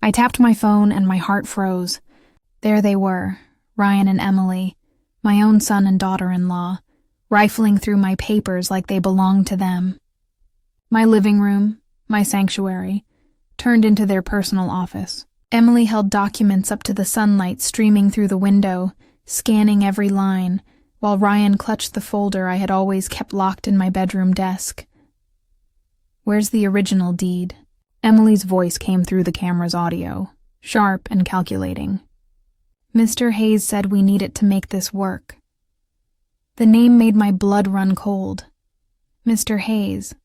I tapped my phone and my heart froze. There they were, Ryan and Emily, my own son and daughter-in-law, rifling through my papers like they belonged to them. My living room, my sanctuary, turned into their personal office. Emily held documents up to the sunlight streaming through the window, scanning every line, while Ryan clutched the folder I had always kept locked in my bedroom desk. "Where's the original deed?" Emily's voice came through the camera's audio, sharp and calculating. "Mr. Hayes said we need it to make this work." The name made my blood run cold. Mr. Hayes,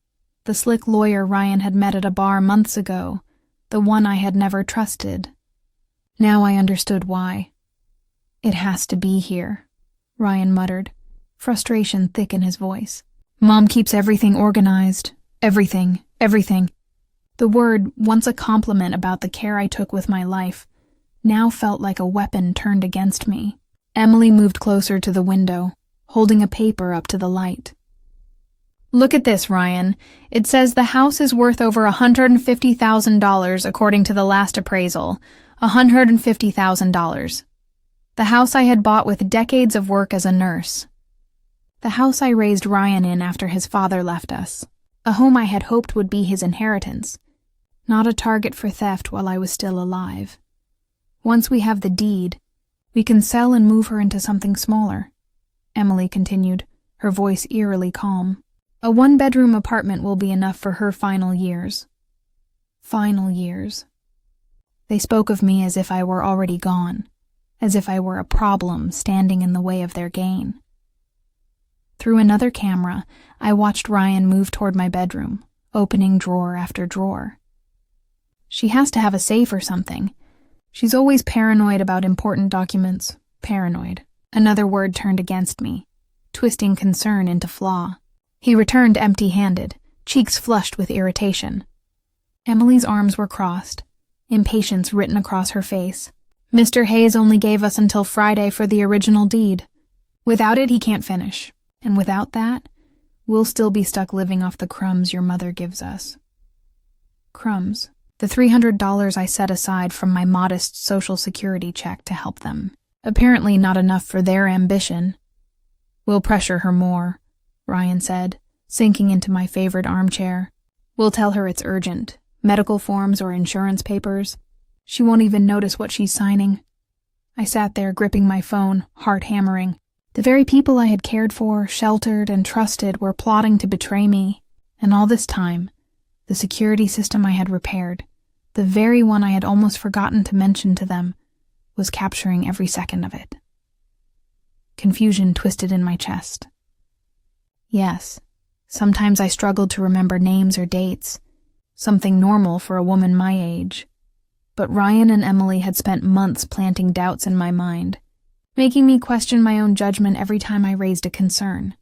the slick lawyer Ryan had met at a bar months ago, the one I had never trusted. Now I understood why. "It has to be here," Ryan muttered, frustration thick in his voice. "Mom keeps everything organized. Everything. The word, once a compliment about the care I took with my life, now felt like a weapon turned against me. Emily moved closer to the window, holding a paper up to the light. "Look at this, Ryan. It says the house is worth over $150,000 according to the last appraisal. $150,000. The house I had bought with decades of work as a nurse. The house I raised Ryan in after his father left us. A home I had hoped would be his inheritance. Not a target for theft while I was still alive. Once we have the deed, we can sell and move her into something smaller," Emily continued, her voice eerily calm. "A one-bedroom apartment will be enough for her final years." Final years. They spoke of me as if I were already gone, as if I were a problem standing in the way of their gain. Through another camera, I watched Ryan move toward my bedroom, opening drawer after drawer. "She has to have a safe or something. She's always paranoid about important documents." Paranoid. Another word turned against me, twisting concern into flaw. He returned empty-handed, cheeks flushed with irritation. Emily's arms were crossed, impatience written across her face. "Mr. Hayes only gave us until Friday for the original deed. Without it, he can't finish. And without that, we'll still be stuck living off the crumbs your mother gives us." Crumbs. The $300 I set aside from my modest Social Security check to help them. Apparently not enough for their ambition. "We'll pressure her more," Ryan said, sinking into my favorite armchair. "We'll tell her it's urgent. Medical forms or insurance papers. She won't even notice what she's signing." I sat there gripping my phone, heart hammering. The very people I had cared for, sheltered, and trusted were plotting to betray me. And all this time, the security system I had repaired, the very one I had almost forgotten to mention to them, was capturing every second of it. Confusion twisted in my chest. Yes, sometimes I struggled to remember names or dates, something normal for a woman my age. But Ryan and Emily had spent months planting doubts in my mind, making me question my own judgment every time I raised a concern.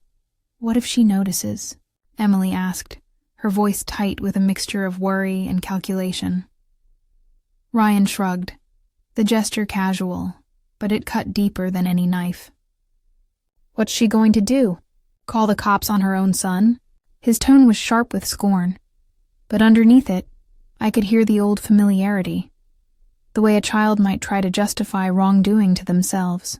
"What if she notices?" Emily asked, her voice tight with a mixture of worry and calculation. Ryan shrugged, the gesture casual, but it cut deeper than any knife. "What's she going to do? Call the cops on her own son?" His tone was sharp with scorn, but underneath it, I could hear the old familiarity, the way a child might try to justify wrongdoing to themselves.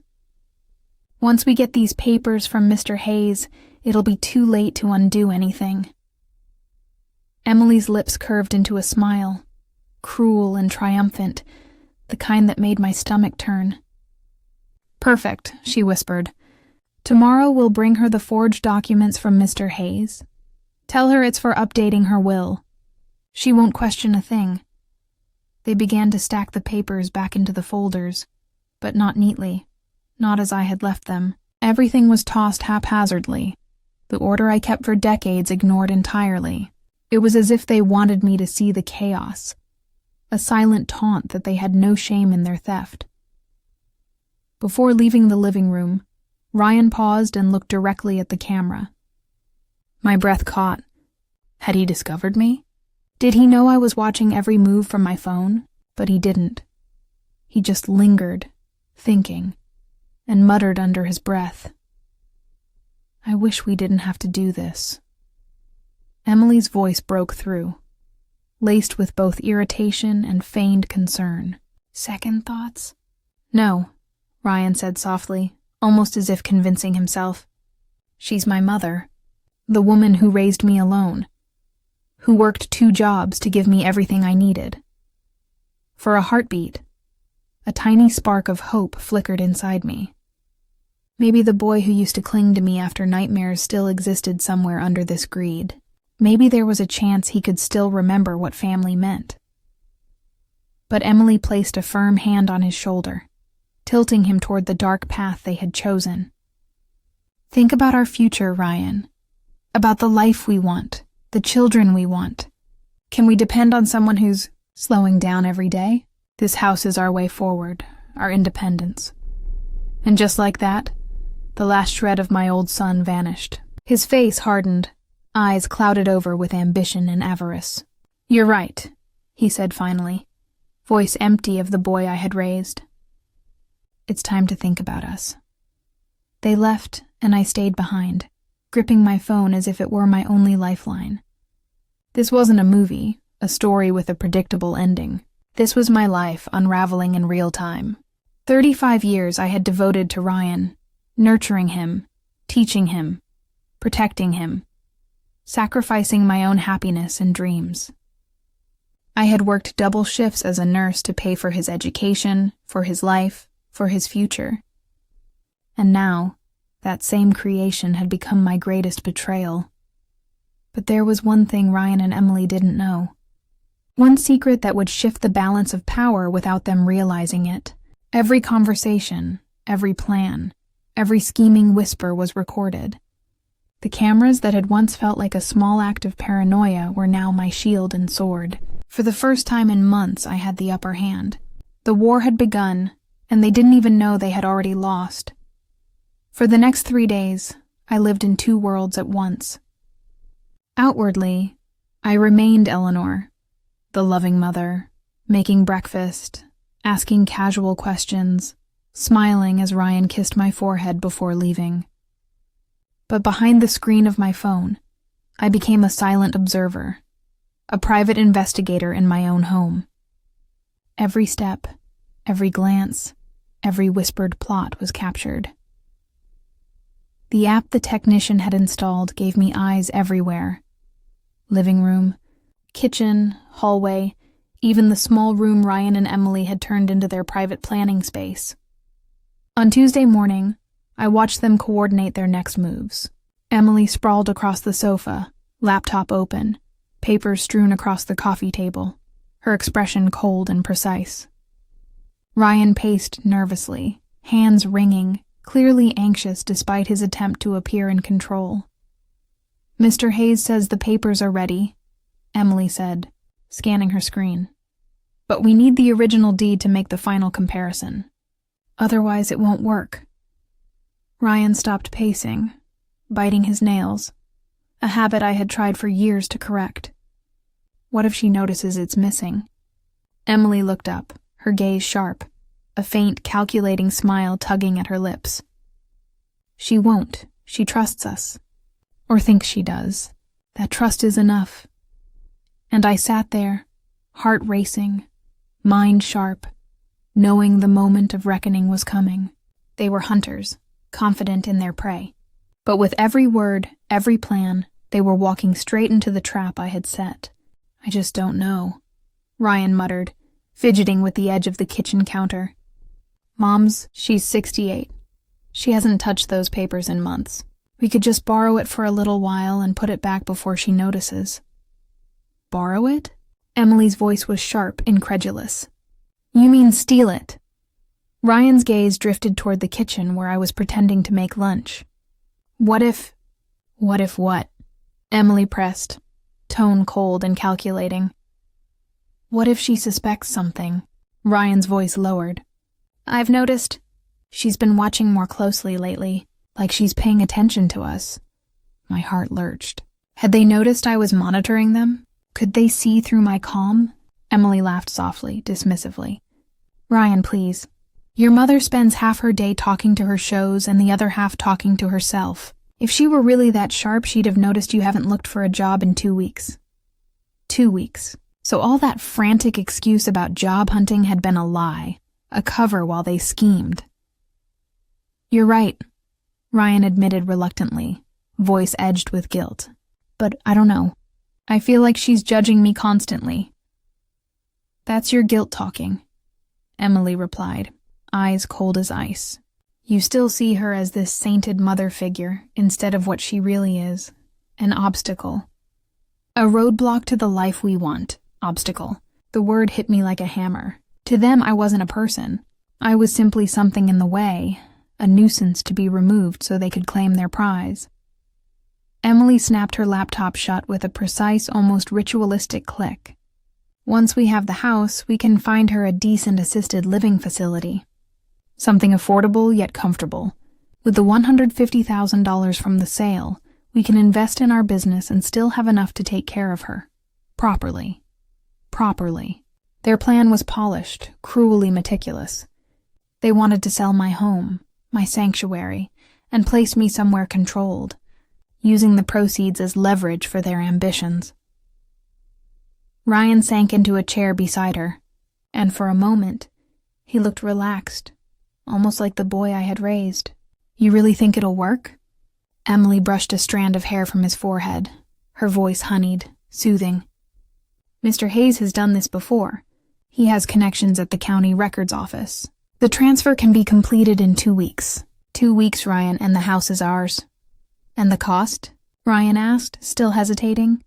"Once we get these papers from Mr. Hayes, it'll be too late to undo anything." Emily's lips curved into a smile, cruel and triumphant, the kind that made my stomach turn. "Perfect," she whispered. "Tomorrow we'll bring her the forged documents from Mr. Hayes. Tell her it's for updating her will. She won't question a thing." They began to stack the papers back into the folders, but not neatly, not as I had left them. Everything was tossed haphazardly, the order I kept for decades ignored entirely. It was as if they wanted me to see the chaos, a silent taunt that they had no shame in their theft. Before leaving the living room, Ryan paused and looked directly at the camera. My breath caught. Had he discovered me? Did he know I was watching every move from my phone? But he didn't. He just lingered, thinking, and muttered under his breath, "I wish we didn't have to do this." Emily's voice broke through. laced with both irritation and feigned concern. Second thoughts? No, Ryan said softly, almost as if convincing himself. She's my mother, the woman who raised me alone, who worked 2 jobs to give me everything I needed. For a heartbeat, a tiny spark of hope flickered inside me. Maybe the boy who used to cling to me after nightmares still existed somewhere under this greed. Maybe there was a chance he could still remember what family meant. But Emily placed a firm hand on his shoulder, tilting him toward the dark path they had chosen. Think about our future, Ryan. About the life we want, the children we want. Can we depend on someone who's slowing down every day? This house is our way forward, our independence. And just like that, the last shred of my old son vanished. His face hardened, eyes clouded over with ambition and avarice. You're right, he said finally, voice empty of the boy I had raised. It's time to think about us. They left, and I stayed behind, gripping my phone as if it were my only lifeline. This wasn't a movie, a story with a predictable ending. This was my life unraveling in real time. 35 years I had devoted to Ryan, nurturing him, teaching him, protecting him, sacrificing my own happiness and dreams. I had worked double shifts as a nurse to pay for his education, for his life, for his future. And now, that same creation had become my greatest betrayal. But there was one thing Ryan and Emily didn't know. One secret that would shift the balance of power without them realizing it. Every conversation, every plan, every scheming whisper was recorded. The cameras that had once felt like a small act of paranoia were now my shield and sword. For the first time in months, I had the upper hand. The war had begun, and they didn't even know they had already lost. For the next 3 days, I lived in 2 worlds at once. Outwardly, I remained Eleanor, the loving mother, making breakfast, asking casual questions, smiling as Ryan kissed my forehead before leaving. But behind the screen of my phone, I became a silent observer, a private investigator in my own home. Every step, every glance, every whispered plot was captured. The app the technician had installed gave me eyes everywhere. Living room, kitchen, hallway, even the small room Ryan and Emily had turned into their private planning space. On Tuesday morning, I watched them coordinate their next moves. Emily sprawled across the sofa, laptop open, papers strewn across the coffee table, her expression cold and precise. Ryan paced nervously, hands wringing, clearly anxious despite his attempt to appear in control. Mr. Hayes says the papers are ready, Emily said, scanning her screen. But we need the original deed to make the final comparison. Otherwise it won't work. Ryan stopped pacing, biting his nails, a habit I had tried for years to correct. What if she notices it's missing? Emily looked up, her gaze sharp, a faint, calculating smile tugging at her lips. She won't. She trusts us. Or thinks she does. That trust is enough. And I sat there, heart racing, mind sharp, knowing the moment of reckoning was coming. They were hunters, confident in their prey. But with every word, every plan, they were walking straight into the trap I had set. I just don't know, Ryan muttered, fidgeting with the edge of the kitchen counter. She's 68. She hasn't touched those papers in months. We could just borrow it for a little while and put it back before she notices. Borrow it? Emily's voice was sharp, incredulous. You mean steal it? Ryan's gaze drifted toward the kitchen where I was pretending to make lunch. What if what? Emily pressed, tone cold and calculating. What if she suspects something? Ryan's voice lowered. I've noticed she's been watching more closely lately, like she's paying attention to us. My heart lurched. Had they noticed I was monitoring them? Could they see through my calm? Emily laughed softly, dismissively. Ryan, please. Your mother spends half her day talking to her shows and the other half talking to herself. If she were really that sharp, she'd have noticed you haven't looked for a job in 2 weeks. 2 weeks. So all that frantic excuse about job hunting had been a lie, a cover while they schemed. "You're right," Ryan admitted reluctantly, voice edged with guilt. "But I don't know. I feel like she's judging me constantly." "That's your guilt talking," Emily replied, eyes cold as ice. "You still see her as this sainted mother figure instead of what she really is, an obstacle. A roadblock to the life we want. Obstacle. The word hit me like a hammer. To them, I wasn't a person. I was simply something in the way, a nuisance to be removed so they could claim their prize." Emily snapped her laptop shut with a precise, almost ritualistic click. "Once we have the house, we can find her a decent assisted living facility. Something affordable yet comfortable. With the $150,000 from the sale, we can invest in our business and still have enough to take care of her. Properly. Their plan was polished, cruelly meticulous. They wanted to sell my home, my sanctuary, and place me somewhere controlled, using the proceeds as leverage for their ambitions." Ryan sank into a chair beside her, and for a moment, he looked relaxed, almost like the boy I had raised. "You really think it'll work?" Emily brushed a strand of hair from his forehead, her voice honeyed, soothing. "Mr. Hayes has done this before. He has connections at the county records office. The transfer can be completed in 2 weeks. 2 weeks, Ryan, and the house is ours." "And the cost?" Ryan asked, still hesitating.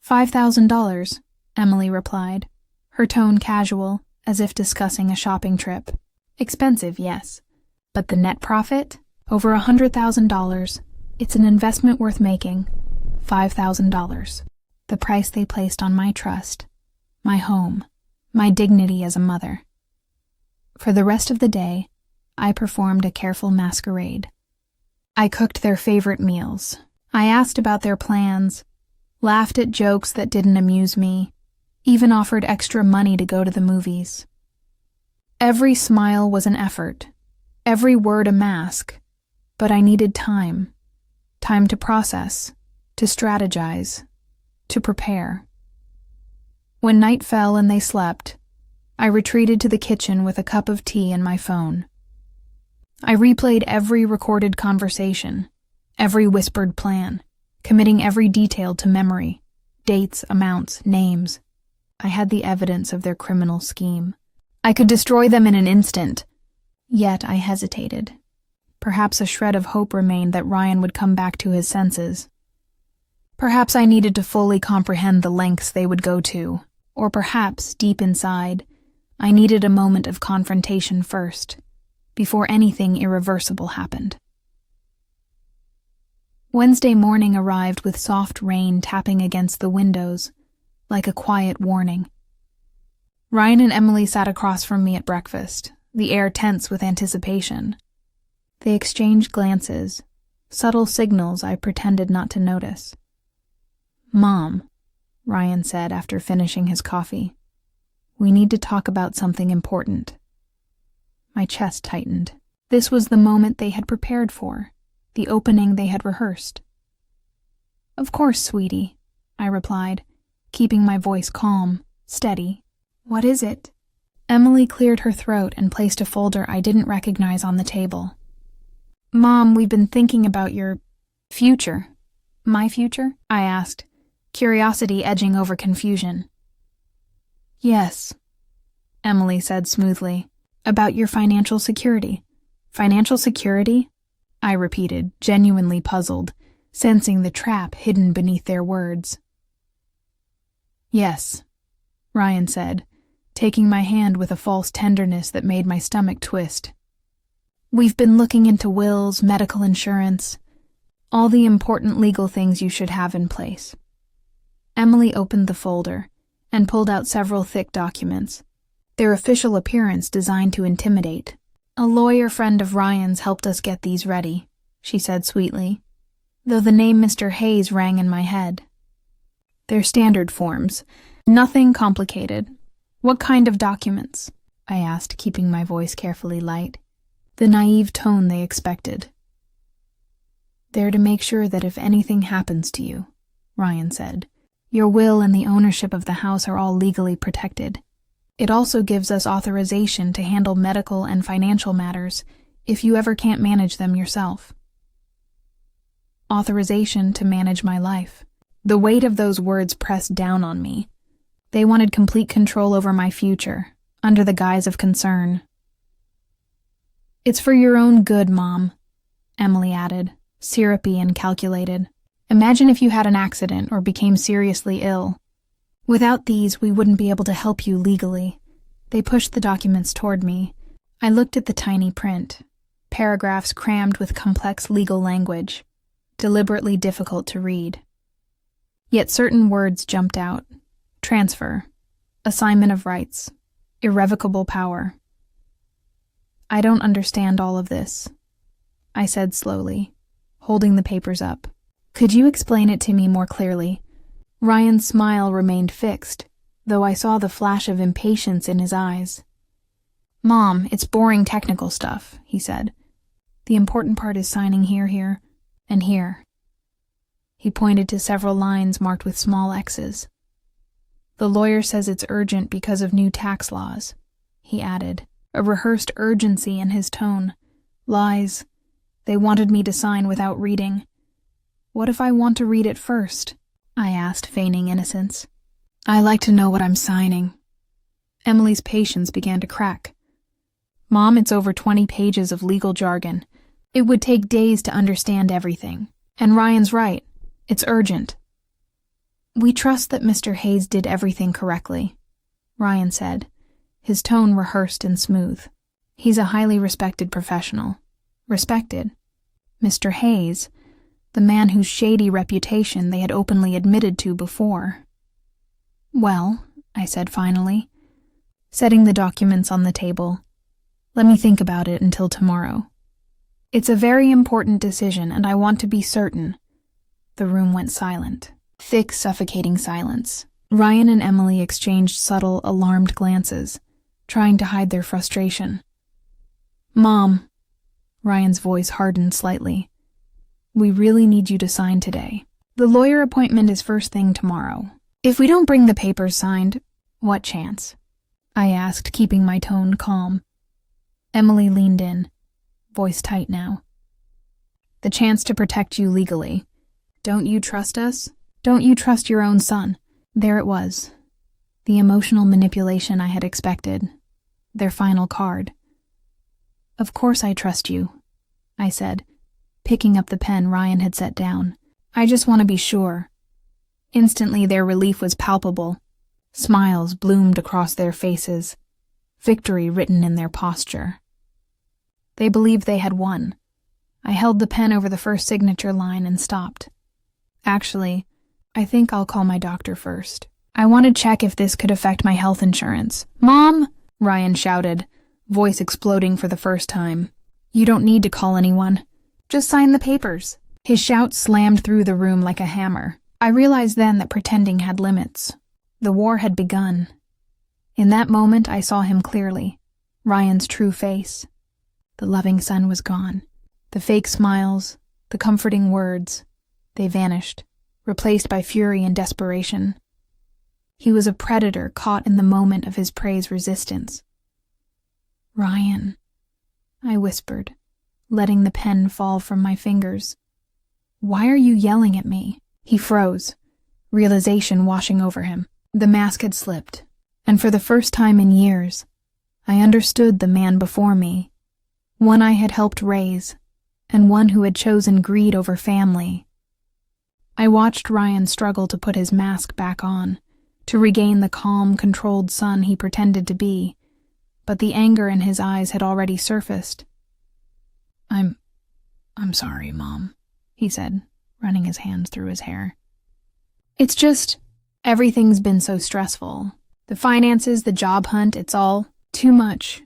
$5,000, Emily replied, her tone casual, as if discussing a shopping trip. "Expensive, yes. But the net profit? Over $100,000. It's an investment worth making. $5,000. The price they placed on my trust, my home, my dignity as a mother." For the rest of the day, I performed a careful masquerade. I cooked their favorite meals. I asked about their plans, laughed at jokes that didn't amuse me, even offered extra money to go to the movies. Every smile was an effort, every word a mask, but I needed time to process, to strategize, to prepare. When night fell and they slept, I retreated to the kitchen with a cup of tea and my phone. I replayed every recorded conversation, every whispered plan, committing every detail to memory, dates, amounts, names. I had the evidence of their criminal scheme. I could destroy them in an instant. Yet I hesitated. Perhaps a shred of hope remained that Ryan would come back to his senses. Perhaps I needed to fully comprehend the lengths they would go to, or perhaps, deep inside, I needed a moment of confrontation first, before anything irreversible happened. Wednesday morning arrived with soft rain tapping against the windows, like a quiet warning. Ryan and Emily sat across from me at breakfast, the air tense with anticipation. They exchanged glances, subtle signals I pretended not to notice. "Mom," Ryan said after finishing his coffee, "we need to talk about something important." My chest tightened. This was the moment they had prepared for, the opening they had rehearsed. "Of course, sweetie," I replied, keeping my voice calm, steady. "What is it?" Emily cleared her throat and placed a folder I didn't recognize on the table. "Mom, we've been thinking about your future." "My future?" I asked, curiosity edging over confusion. "Yes," Emily said smoothly, "about your financial security." "Financial security?" I repeated, genuinely puzzled, sensing the trap hidden beneath their words. "Yes," Ryan said, taking my hand with a false tenderness that made my stomach twist. "We've been looking into wills, medical insurance, all the important legal things you should have in place." Emily opened the folder and pulled out several thick documents, their official appearance designed to intimidate. "A lawyer friend of Ryan's helped us get these ready," she said sweetly, though the name Mr. Hayes rang in my head. "They're standard forms, nothing complicated." "What kind of documents?" I asked, keeping my voice carefully light, the naive tone they expected. "They're to make sure that if anything happens to you," Ryan said, Your will and the ownership of the house are all legally protected. It also gives us authorization to handle medical and financial matters if you ever can't manage them yourself. Authorization to manage my life. The weight of those words pressed down on me. They wanted complete control over my future, under the guise of concern. It's for your own good, Mom, Emily added, syrupy and calculated. Imagine if you had an accident or became seriously ill. Without these, we wouldn't be able to help you legally. They pushed the documents toward me. I looked at the tiny print, paragraphs crammed with complex legal language, deliberately difficult to read. Yet certain words jumped out. Transfer, assignment of rights, irrevocable power. I don't understand all of this, I said slowly, holding the papers up. Could you explain it to me more clearly? Ryan's smile remained fixed, though I saw the flash of impatience in his eyes. Mom, it's boring technical stuff, he said. The important part is signing here, and here. He pointed to several lines marked with small X's. The lawyer says it's urgent because of new tax laws, he added, a rehearsed urgency in his tone. Lies. They wanted me to sign without reading. What if I want to read it first? I asked, feigning innocence. I like to know what I'm signing. Emily's patience began to crack. Mom, it's over 20 pages of legal jargon. It would take days to understand everything. And Ryan's right. It's urgent. We trust that Mr. Hayes did everything correctly, Ryan said, his tone rehearsed and smooth. He's a highly respected professional. Respected. Mr. Hayes, the man whose shady reputation they had openly admitted to before. Well, I said finally, setting the documents on the table. Let me think about it until tomorrow. It's a very important decision, and I want to be certain. The room went silent. Thick, suffocating silence. Ryan and Emily exchanged subtle, alarmed glances, trying to hide their frustration. Mom, Ryan's voice hardened slightly. We really need you to sign today. The lawyer appointment is first thing tomorrow. If we don't bring the papers signed, what chance? I asked, keeping my tone calm. Emily leaned in, voice tight now. The chance to protect you legally. Don't you trust us? Don't you trust your own son? There it was. The emotional manipulation I had expected. Their final card. Of course I trust you, I said, picking up the pen Ryan had set down. I just want to be sure. Instantly their relief was palpable. Smiles bloomed across their faces, victory written in their posture. They believed they had won. I held the pen over the first signature line and stopped. Actually, I think I'll call my doctor first. I want to check if this could affect my health insurance. Mom! Ryan shouted, voice exploding for the first time. You don't need to call anyone. Just sign the papers. His shout slammed through the room like a hammer. I realized then that pretending had limits. The war had begun. In that moment, I saw him clearly. Ryan's true face. The loving son was gone. The fake smiles, the comforting words, they vanished, replaced by fury and desperation. He was a predator caught in the moment of his prey's resistance. Ryan, I whispered, letting the pen fall from my fingers. Why are you yelling at me? He froze, realization washing over him. The mask had slipped, and for the first time in years, I understood the man before me, one I had helped raise, and one who had chosen greed over family. I watched Ryan struggle to put his mask back on, to regain the calm, controlled son he pretended to be, but the anger in his eyes had already surfaced. I'm sorry, Mom, he said, running his hands through his hair. It's just, everything's been so stressful. The finances, the job hunt, it's all too much.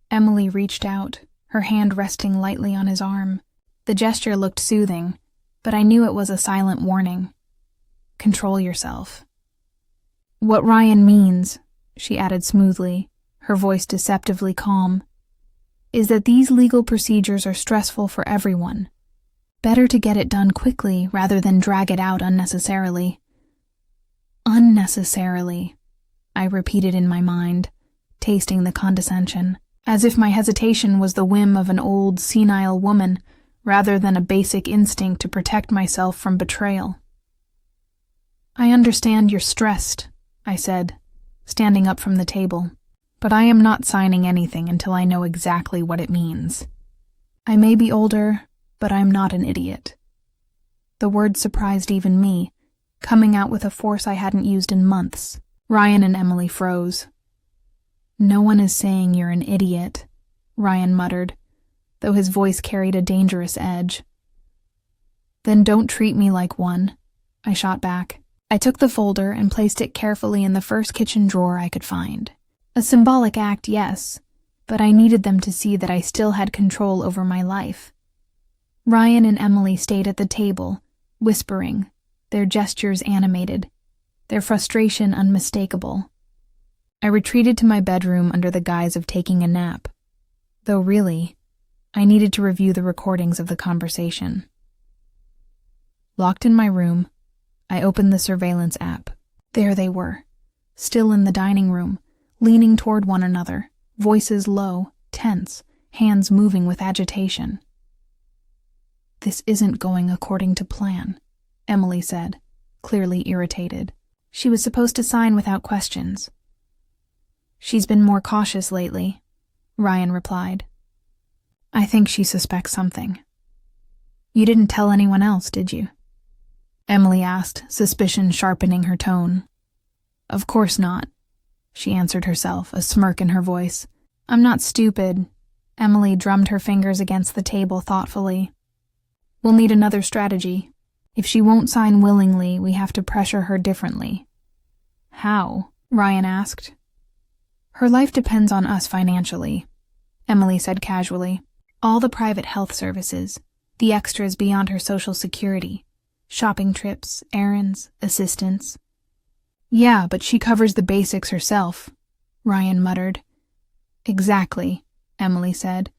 Emily reached out, her hand resting lightly on his arm. The gesture looked soothing, but I knew it was a silent warning. Control yourself. What Ryan means, she added smoothly, her voice deceptively calm, is that these legal procedures are stressful for everyone. Better to get it done quickly rather than drag it out unnecessarily. Unnecessarily, I repeated in my mind, tasting the condescension, as if my hesitation was the whim of an old, senile woman rather than a basic instinct to protect myself from betrayal. I understand you're stressed, I said, standing up from the table, but I am not signing anything until I know exactly what it means. I may be older, but I'm not an idiot. The word surprised even me, coming out with a force I hadn't used in months. Ryan and Emily froze. No one is saying you're an idiot, Ryan muttered, though his voice carried a dangerous edge. Then don't treat me like one, I shot back. I took the folder and placed it carefully in the first kitchen drawer I could find. A symbolic act, yes, but I needed them to see that I still had control over my life. Ryan and Emily stayed at the table, whispering, their gestures animated, their frustration unmistakable. I retreated to my bedroom under the guise of taking a nap, though really, I needed to review the recordings of the conversation. Locked in my room, I opened the surveillance app. There they were, still in the dining room, leaning toward one another, voices low, tense, hands moving with agitation. This isn't going according to plan, Emily said, clearly irritated. She was supposed to sign without questions. She's been more cautious lately, Ryan replied. I think she suspects something. You didn't tell anyone else, did you? Emily asked, suspicion sharpening her tone. Of course not, she answered herself, a smirk in her voice. I'm not stupid. Emily drummed her fingers against the table thoughtfully. We'll need another strategy. If she won't sign willingly, we have to pressure her differently. How? Ryan asked. Her life depends on us financially, Emily said casually. All the private health services, the extras beyond her Social Security, shopping trips, errands, assistance. Yeah, but she covers the basics herself, Ryan muttered. Exactly, Emily said,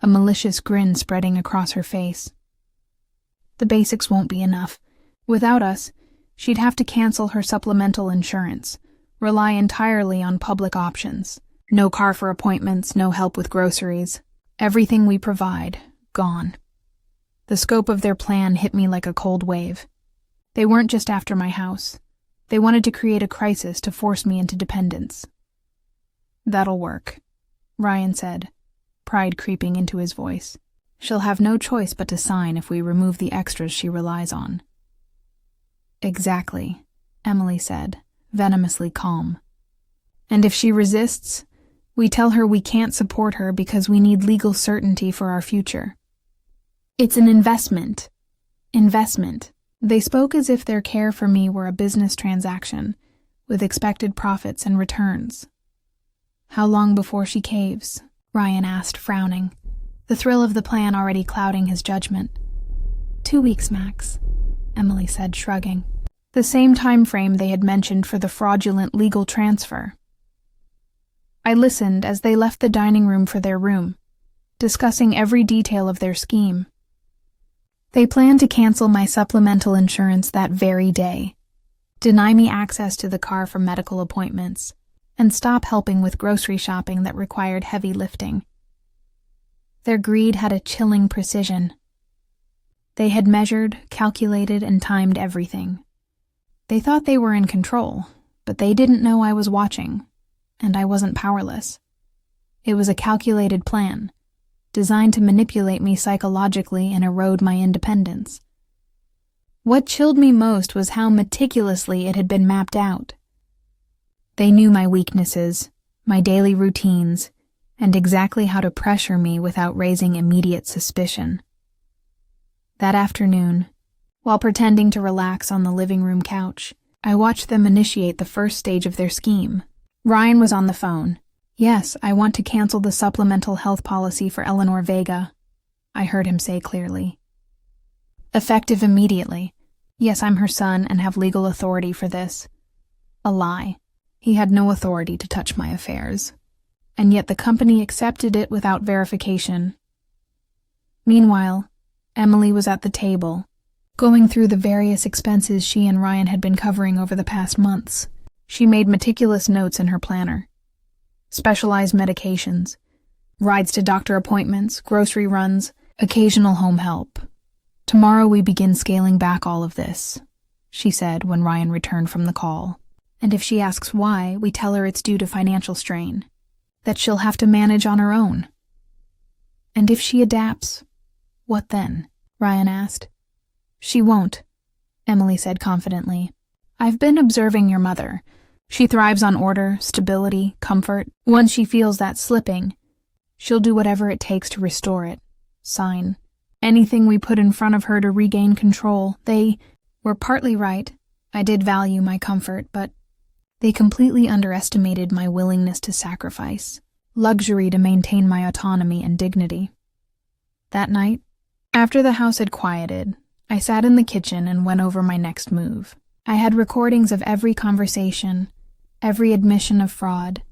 a malicious grin spreading across her face. The basics won't be enough. Without us, she'd have to cancel her supplemental insurance, rely entirely on public options. No car for appointments, no help with groceries. Everything we provide, gone. The scope of their plan hit me like a cold wave. They weren't just after my house. They wanted to create a crisis to force me into dependence. That'll work, Ryan said, pride creeping into his voice. She'll have no choice but to sign if we remove the extras she relies on. Exactly, Emily said, venomously calm. And if she resists, we tell her we can't support her because we need legal certainty for our future. It's an investment. Investment. They spoke as if their care for me were a business transaction, with expected profits and returns. How long before she caves? Ryan asked, frowning, the thrill of the plan already clouding his judgment. 2 weeks max, Emily said, shrugging. The same time frame they had mentioned for the fraudulent legal transfer. I listened as they left the dining room for their room, discussing every detail of their scheme. They planned to cancel my supplemental insurance that very day, deny me access to the car for medical appointments, and stop helping with grocery shopping that required heavy lifting. Their greed had a chilling precision. They had measured, calculated, and timed everything. They thought they were in control, but they didn't know I was watching, and I wasn't powerless. It was a calculated plan, designed to manipulate me psychologically and erode my independence. What chilled me most was how meticulously it had been mapped out. They knew my weaknesses, my daily routines, and exactly how to pressure me without raising immediate suspicion. That afternoon, while pretending to relax on the living room couch, I watched them initiate the first stage of their scheme. Ryan was on the phone. Yes, I want to cancel the supplemental health policy for Eleanor Vega, I heard him say clearly. Effective immediately. Yes, I'm her son and have legal authority for this. A lie. He had no authority to touch my affairs. And yet the company accepted it without verification. Meanwhile, Emily was at the table, going through the various expenses she and Ryan had been covering over the past months. She made meticulous notes in her planner. Specialized medications, rides to doctor appointments, grocery runs, occasional home help. "Tomorrow we begin scaling back all of this," she said when Ryan returned from the call. "And if she asks why, we tell her it's due to financial strain, that she'll have to manage on her own." "And if she adapts, what then?" Ryan asked. "She won't," Emily said confidently. "I've been observing your mother. She thrives on order, stability, comfort. Once she feels that slipping, she'll do whatever it takes to restore it. Sign anything we put in front of her to regain control. They were partly right. I did value my comfort, but they completely underestimated my willingness to sacrifice luxury to maintain my autonomy and dignity." That night, after the house had quieted, I sat in the kitchen and went over my next move. I had recordings of every conversation, every admission of fraud,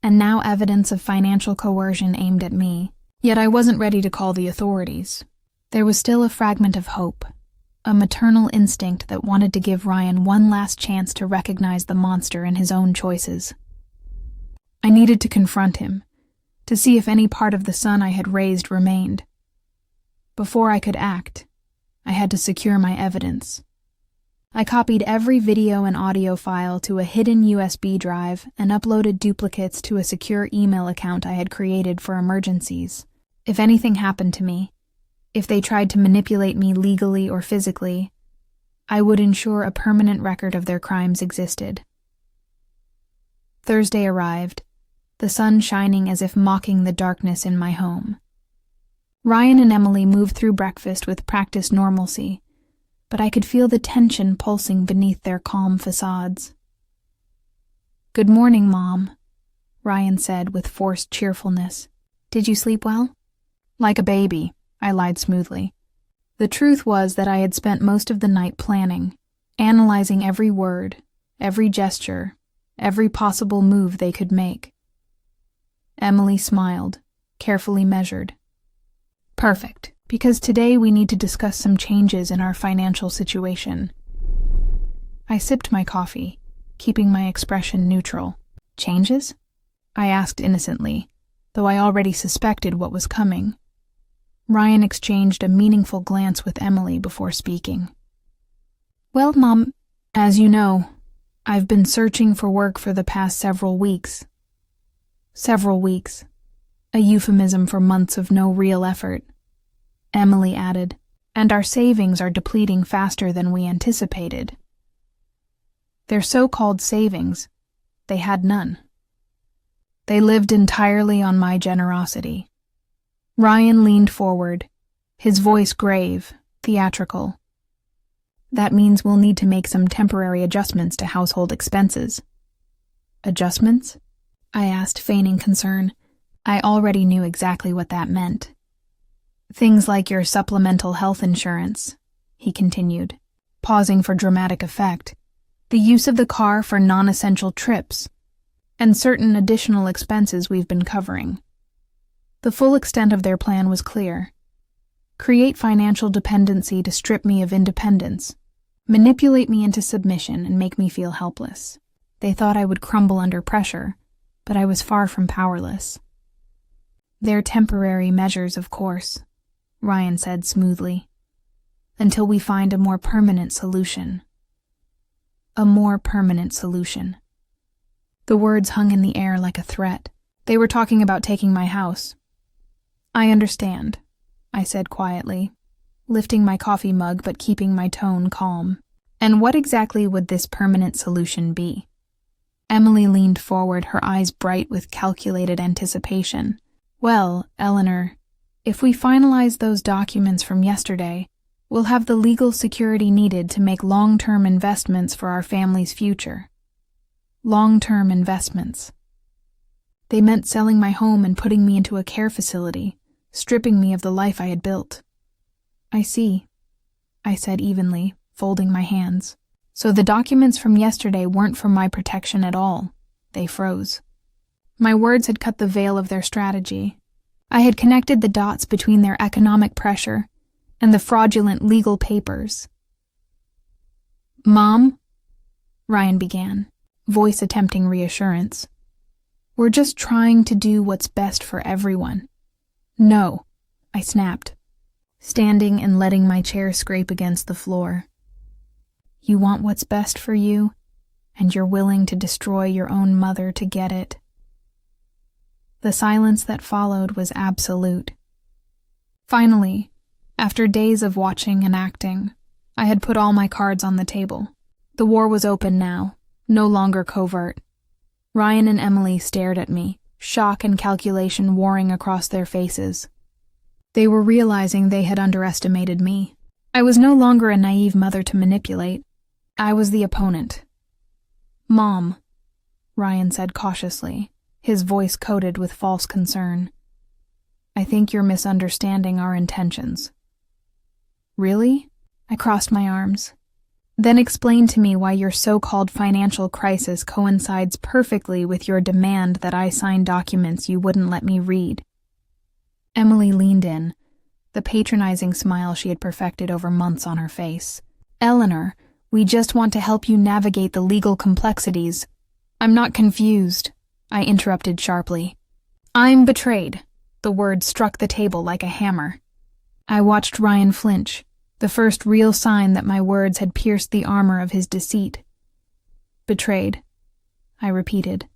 and now evidence of financial coercion aimed at me. Yet I wasn't ready to call the authorities. There was still a fragment of hope, a maternal instinct that wanted to give Ryan one last chance to recognize the monster in his own choices. I needed to confront him, to see if any part of the son I had raised remained. Before I could act, I had to secure my evidence. I copied every video and audio file to a hidden USB drive and uploaded duplicates to a secure email account I had created for emergencies. If anything happened to me, if they tried to manipulate me legally or physically, I would ensure a permanent record of their crimes existed. Thursday arrived, the sun shining as if mocking the darkness in my home. Ryan and Emily moved through breakfast with practiced normalcy, but I could feel the tension pulsing beneath their calm facades. "Good morning, Mom," Ryan said with forced cheerfulness. "Did you sleep well?" "Like a baby," I lied smoothly. The truth was that I had spent most of the night planning, analyzing every word, every gesture, every possible move they could make. Emily smiled, carefully measured. "Perfect, because today we need to discuss some changes in our financial situation." I sipped my coffee, keeping my expression neutral. "Changes?" I asked innocently, though I already suspected what was coming. Ryan exchanged a meaningful glance with Emily before speaking. "Well, Mom, as you know, I've been searching for work for the past several weeks. Several weeks. A euphemism for months of no real effort," Emily added, "and our savings are depleting faster than we anticipated." Their so-called savings, they had none. They lived entirely on my generosity. Ryan leaned forward, his voice grave, theatrical. "That means we'll need to make some temporary adjustments to household expenses." "Adjustments?" I asked, feigning concern. I already knew exactly what that meant. "Things like your supplemental health insurance," he continued, pausing for dramatic effect, "the use of the car for non-essential trips, and certain additional expenses we've been covering." The full extent of their plan was clear. Create financial dependency to strip me of independence, manipulate me into submission and make me feel helpless. They thought I would crumble under pressure, but I was far from powerless. "They're temporary measures, of course," Ryan said smoothly, "until we find a more permanent solution." A more permanent solution. The words hung in the air like a threat. They were talking about taking my house. "I understand," I said quietly, lifting my coffee mug but keeping my tone calm. "And what exactly would this permanent solution be?" Emily leaned forward, her eyes bright with calculated anticipation. "Well, Eleanor, if we finalize those documents from yesterday, we'll have the legal security needed to make long-term investments for our family's future." Long-term investments. They meant selling my home and putting me into a care facility, stripping me of the life I had built. "I see," I said evenly, folding my hands. "So the documents from yesterday weren't for my protection at all. They froze." My words had cut the veil of their strategy. I had connected the dots between their economic pressure and the fraudulent legal papers, Mom? Ryan began, voice attempting reassurance. We're just trying to do what's best for everyone. No, I snapped, standing and letting my chair scrape against the floor. You want what's best for you, and you're willing to destroy your own mother to get it. The silence that followed was absolute. Finally, after days of watching and acting, I had put all my cards on the table. The war was open now, no longer covert. Ryan and Emily stared at me, shock and calculation warring across their faces. They were realizing they had underestimated me. I was no longer a naive mother to manipulate. I was the opponent. Mom, Ryan said cautiously, his voice coated with false concern. I think you're misunderstanding our intentions. Really? I crossed my arms. Then explain to me why your so-called financial crisis coincides perfectly with your demand that I sign documents you wouldn't let me read. Emily leaned in, the patronizing smile she had perfected over months on her face. Eleanor, we just want to help you navigate the legal complexities. I'm not confused, I interrupted sharply. I'm betrayed. The word struck the table like a hammer. I watched Ryan flinch, the first real sign that my words had pierced the armor of his deceit. Betrayed, I repeated,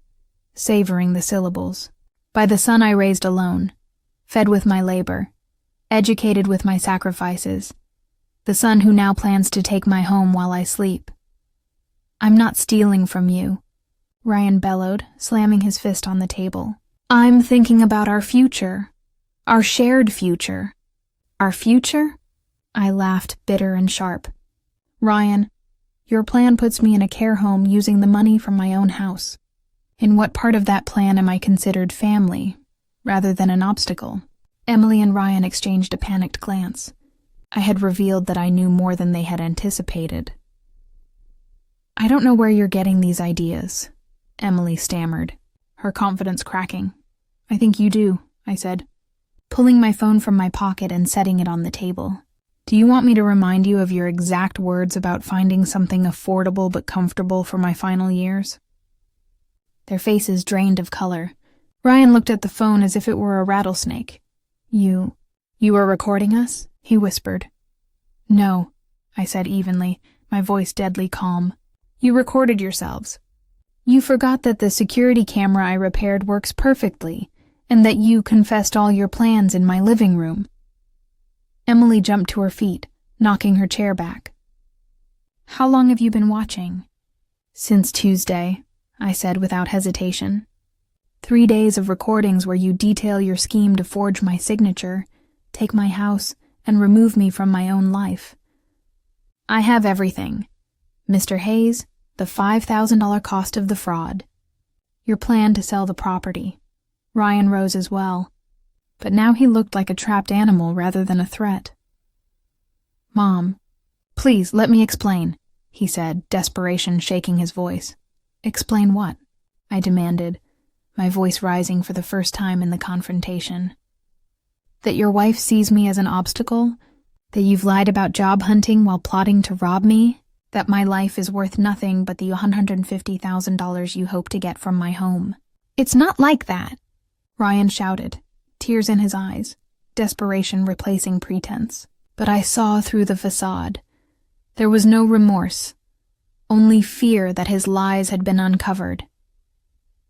savoring the syllables. By the son I raised alone, fed with my labor, educated with my sacrifices, the son who now plans to take my home while I sleep. I'm not stealing from you, Ryan bellowed, slamming his fist on the table. I'm thinking about our future, our shared future. Our future? I laughed, bitter and sharp. Ryan, your plan puts me in a care home using the money from my own house. In what part of that plan am I considered family, rather than an obstacle? Emily and Ryan exchanged a panicked glance. I had revealed that I knew more than they had anticipated. I don't know where you're getting these ideas, Emily stammered, her confidence cracking. I think you do, I said, pulling my phone from my pocket and setting it on the table. Do you want me to remind you of your exact words about finding something affordable but comfortable for my final years? Their faces drained of color. Ryan looked at the phone as if it were a rattlesnake. You were recording us? He whispered. No, I said evenly, my voice deadly calm. You recorded yourselves. You forgot that the security camera I repaired works perfectly, and that you confessed all your plans in my living room. Emily jumped to her feet, knocking her chair back. How long have you been watching? Since Tuesday, I said without hesitation. 3 days of recordings where you detail your scheme to forge my signature, take my house, and remove me from my own life. I have everything. Mr. Hayes, the $5,000 cost of the fraud. Your plan to sell the property. Ryan rose as well, but now he looked like a trapped animal rather than a threat. Mom, please let me explain, he said, desperation shaking his voice. Explain what? I demanded, my voice rising for the first time in the confrontation. That your wife sees me as an obstacle? That you've lied about job hunting while plotting to rob me? That my life is worth nothing but the $150,000 you hope to get from my home? It's not like that, Ryan shouted, tears in his eyes, desperation replacing pretense. But I saw through the facade. There was no remorse, only fear that his lies had been uncovered.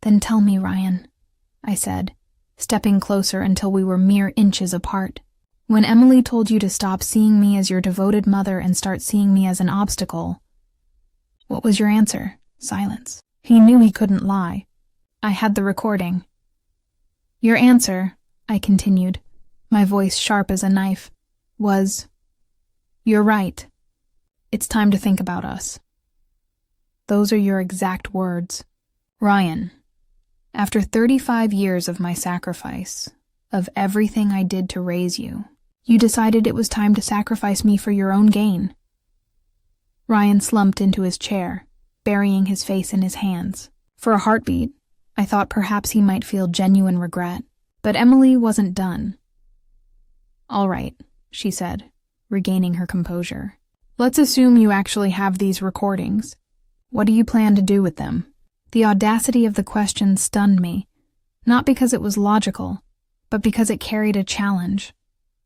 Then tell me, Ryan, I said, stepping closer until we were mere inches apart. When Emily told you to stop seeing me as your devoted mother and start seeing me as an obstacle, what was your answer? Silence. He knew he couldn't lie. I had the recording. Your answer, I continued, my voice sharp as a knife, was, "You're right. It's time to think about us." Those are your exact words. Ryan, after 35 years of my sacrifice, of everything I did to raise you, you decided it was time to sacrifice me for your own gain. Ryan slumped into his chair, burying his face in his hands. For a heartbeat, I thought perhaps he might feel genuine regret, but Emily wasn't done. All right, she said, regaining her composure. Let's assume you actually have these recordings. What do you plan to do with them? The audacity of the question stunned me, not because it was logical, but because it carried a challenge,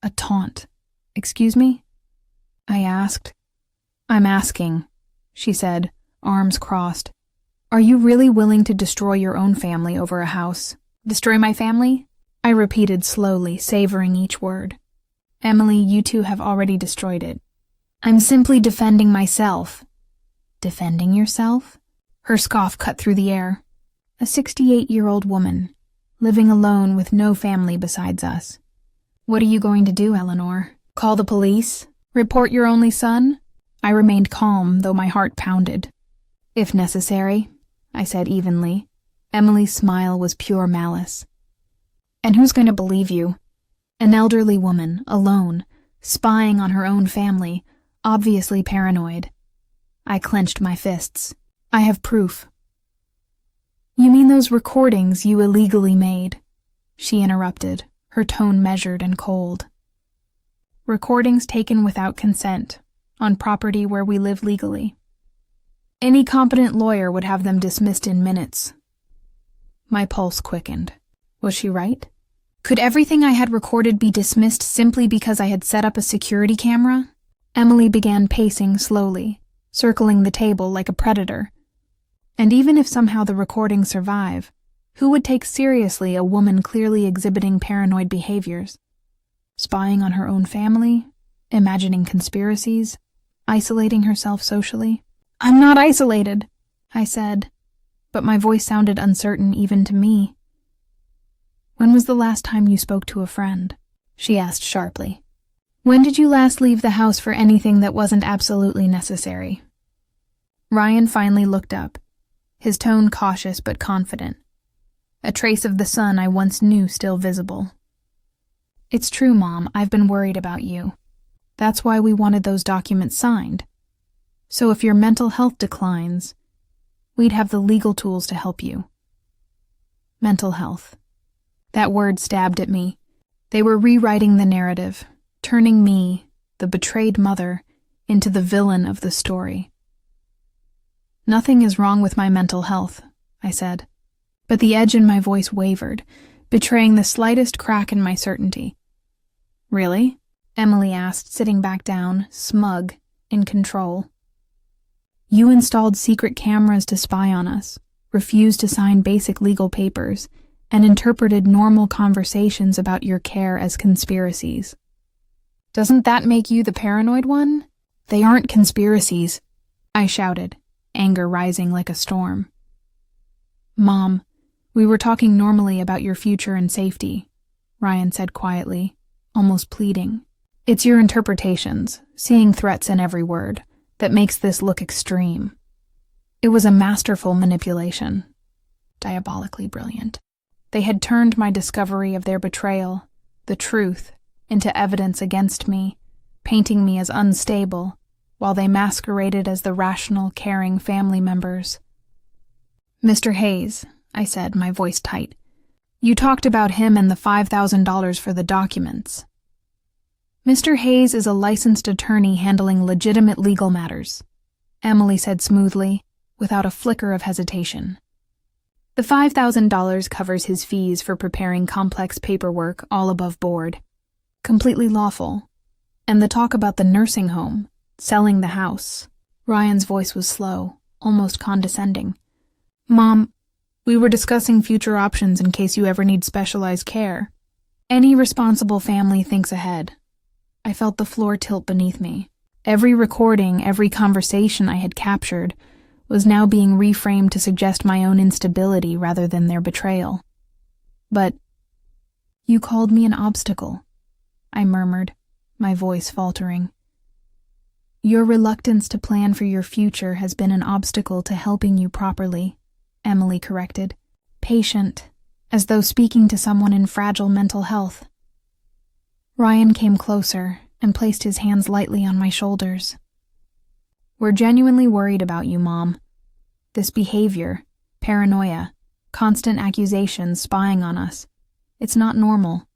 a taunt. Excuse me? I asked. I'm asking, she said, arms crossed. Are you really willing to destroy your own family over a house? Destroy my family? I repeated slowly, savoring each word. Emily, you two have already destroyed it. I'm simply defending myself. Defending yourself? Her scoff cut through the air. A 68-year-old woman, living alone with no family besides us. What are you going to do, Eleanor? Call the police? Report your only son? I remained calm, though my heart pounded. If necessary, I said evenly. Emily's smile was pure malice. And who's going to believe you? An elderly woman, alone, spying on her own family, obviously paranoid. I clenched my fists. I have proof. You mean those recordings you illegally made? She interrupted, her tone measured and cold. Recordings taken without consent, on property where we live legally. Any competent lawyer would have them dismissed in minutes. My pulse quickened. Was she right? Could everything I had recorded be dismissed simply because I had set up a security camera? Emily began pacing slowly, circling the table like a predator. And even if somehow the recordings survive, who would take seriously a woman clearly exhibiting paranoid behaviors? Spying on her own family? Imagining conspiracies? Isolating herself socially? I'm not isolated, I said, but my voice sounded uncertain even to me. When was the last time you spoke to a friend? She asked sharply. When did you last leave the house for anything that wasn't absolutely necessary? Ryan finally looked up, his tone cautious but confident, a trace of the sun I once knew still visible. It's true, Mom, I've been worried about you. That's why we wanted those documents signed. So if your mental health declines, we'd have the legal tools to help you. Mental health. That word stabbed at me. They were rewriting the narrative, turning me, the betrayed mother, into the villain of the story. Nothing is wrong with my mental health, I said, but the edge in my voice wavered, betraying the slightest crack in my certainty. Really? Emily asked, sitting back down, smug, in control. You installed secret cameras to spy on us, refused to sign basic legal papers, and interpreted normal conversations about your care as conspiracies. Doesn't that make you the paranoid one? They aren't conspiracies, I shouted, anger rising like a storm. Mom, we were talking normally about your future and safety, Ryan said quietly, almost pleading. It's your interpretations, seeing threats in every word, that makes this look extreme. It was a masterful manipulation, diabolically brilliant. They had turned my discovery of their betrayal, the truth, into evidence against me, painting me as unstable, while they masqueraded as the rational, caring family members. Mr. Hayes, I said, my voice tight, you talked about him and the $5,000 for the documents. Mr. Hayes is a licensed attorney handling legitimate legal matters, Emily said smoothly, without a flicker of hesitation. The $5,000 covers his fees for preparing complex paperwork all above board. Completely lawful. And the talk about the nursing home, selling the house. Ryan's voice was slow, almost condescending. Mom, we were discussing future options in case you ever need specialized care. Any responsible family thinks ahead. I felt the floor tilt beneath me. Every recording, every conversation I had captured was now being reframed to suggest my own instability rather than their betrayal. But you called me an obstacle, I murmured, my voice faltering. Your reluctance to plan for your future has been an obstacle to helping you properly, Emily corrected, patient, as though speaking to someone in fragile mental health. Ryan came closer and placed his hands lightly on my shoulders. We're genuinely worried about you, Mom. This behavior, paranoia, constant accusations spying on us, it's not normal.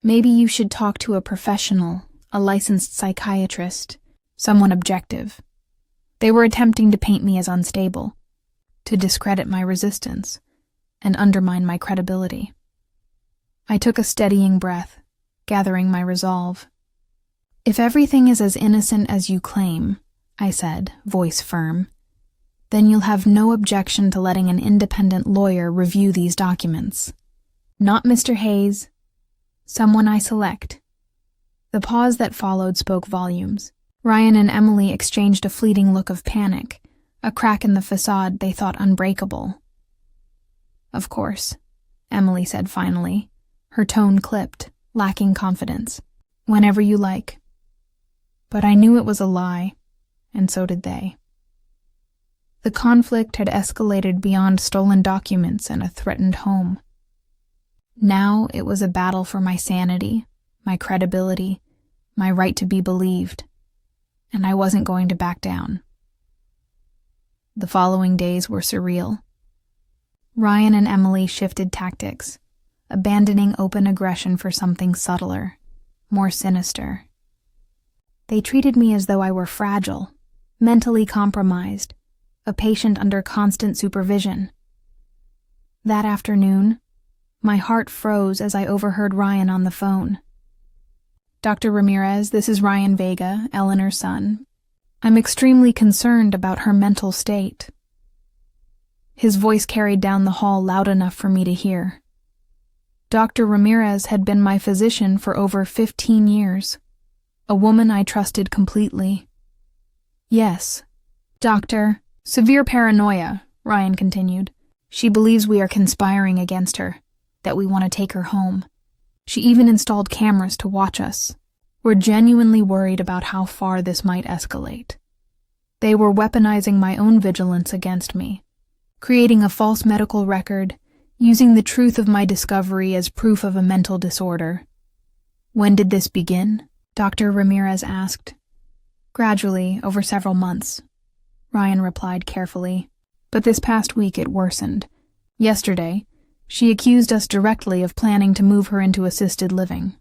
Maybe you should talk to a professional, a licensed psychiatrist, someone objective. They were attempting to paint me as unstable, to discredit my resistance, and undermine my credibility. I took a steadying breath, gathering my resolve. "If everything is as innocent as you claim," I said, voice firm, "then you'll have no objection to letting an independent lawyer review these documents. Not Mr. Hayes, someone I select." The pause that followed spoke volumes. Ryan and Emily exchanged a fleeting look of panic, a crack in the facade they thought unbreakable. "Of course," Emily said finally, her tone clipped, lacking confidence. "Whenever you like." But I knew it was a lie, and so did they. The conflict had escalated beyond stolen documents and a threatened home. Now it was a battle for my sanity, my credibility, my right to be believed, and I wasn't going to back down. The following days were surreal. Ryan and Emily shifted tactics, abandoning open aggression for something subtler, more sinister. They treated me as though I were fragile, mentally compromised, a patient under constant supervision. That afternoon, my heart froze as I overheard Ryan on the phone. "Dr. Ramirez, this is Ryan Vega, Eleanor's son. I'm extremely concerned about her mental state." His voice carried down the hall loud enough for me to hear. Dr. Ramirez had been my physician for over 15 years, a woman I trusted completely. "Yes, Doctor, severe paranoia," Ryan continued. "She believes we are conspiring against her, that we want to take her home. She even installed cameras to watch us. We're genuinely worried about how far this might escalate. They were weaponizing my own vigilance against me, creating a false medical record, using the truth of my discovery as proof of a mental disorder." "When did this begin?" Dr. Ramirez asked. "Gradually, over several months," Ryan replied carefully. "But this past week it worsened. Yesterday, she accused us directly of planning to move her into assisted living."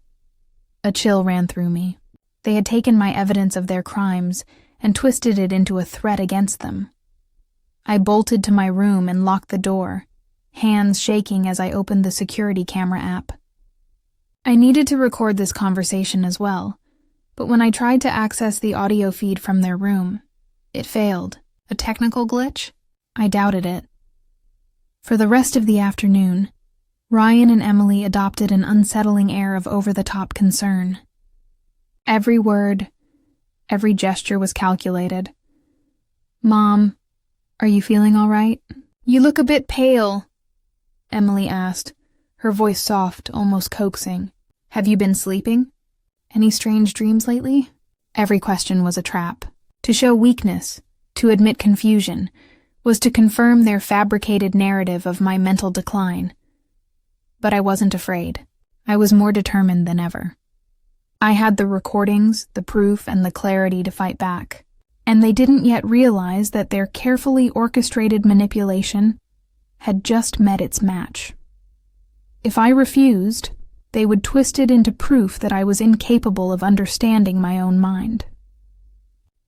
A chill ran through me. They had taken my evidence of their crimes and twisted it into a threat against them. I bolted to my room and locked the door, hands shaking as I opened the security camera app. I needed to record this conversation as well, but when I tried to access the audio feed from their room, it failed. A technical glitch? I doubted it. For the rest of the afternoon, Ryan and Emily adopted an unsettling air of over-the-top concern. Every word, every gesture was calculated. "Mom, are you feeling all right?" "You look a bit pale," Emily asked, her voice soft, almost coaxing. "Have you been sleeping? Any strange dreams lately?" Every question was a trap. To show weakness, to admit confusion, was to confirm their fabricated narrative of my mental decline. But I wasn't afraid. I was more determined than ever. I had the recordings, the proof, and the clarity to fight back. And they didn't yet realize that their carefully orchestrated manipulation had just met its match. If I refused, they would twist it into proof that I was incapable of understanding my own mind.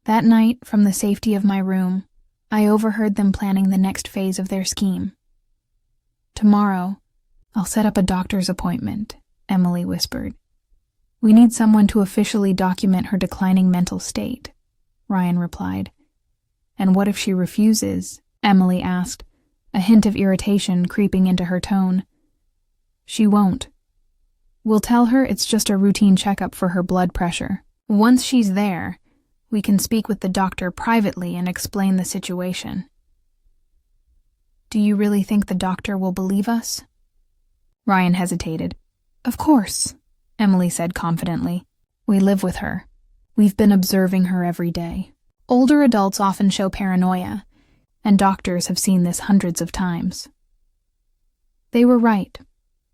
That night, from the safety of my room, I overheard them planning the next phase of their scheme. "Tomorrow, I'll set up a doctor's appointment," Emily whispered. "We need someone to officially document her declining mental state," Ryan replied. "And what if she refuses?" Emily asked, a hint of irritation creeping into her tone. "She won't. We'll tell her it's just a routine checkup for her blood pressure. Once she's there, we can speak with the doctor privately and explain the situation." "Do you really think the doctor will believe us?" Ryan hesitated. "Of course," Emily said confidently. "We live with her. We've been observing her every day. Older adults often show paranoia, and doctors have seen this hundreds of times." They were right.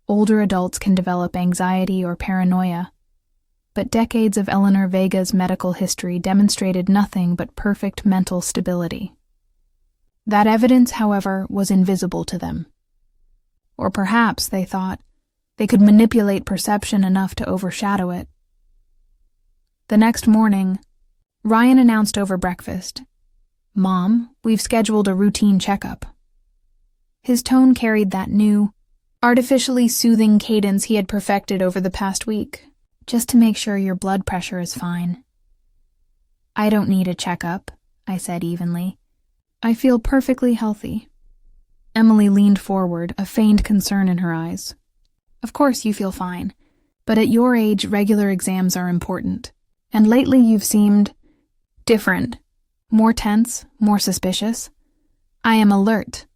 Older adults can develop anxiety or paranoia, but decades of Eleanor Vega's medical history demonstrated nothing but perfect mental stability. That evidence, however, was invisible to them. Or perhaps, they thought, they could manipulate perception enough to overshadow it. The next morning, Ryan announced over breakfast, "Mom, we've scheduled a routine checkup." His tone carried that new, artificially soothing cadence he had perfected over the past week, just to make sure your blood pressure is fine. "I don't need a checkup," I said evenly. "I feel perfectly healthy." Emily leaned forward, a feigned concern in her eyes. "Of course you feel fine, but at your age regular exams are important, and lately you've seemed different, more tense, more suspicious." "I am alert,"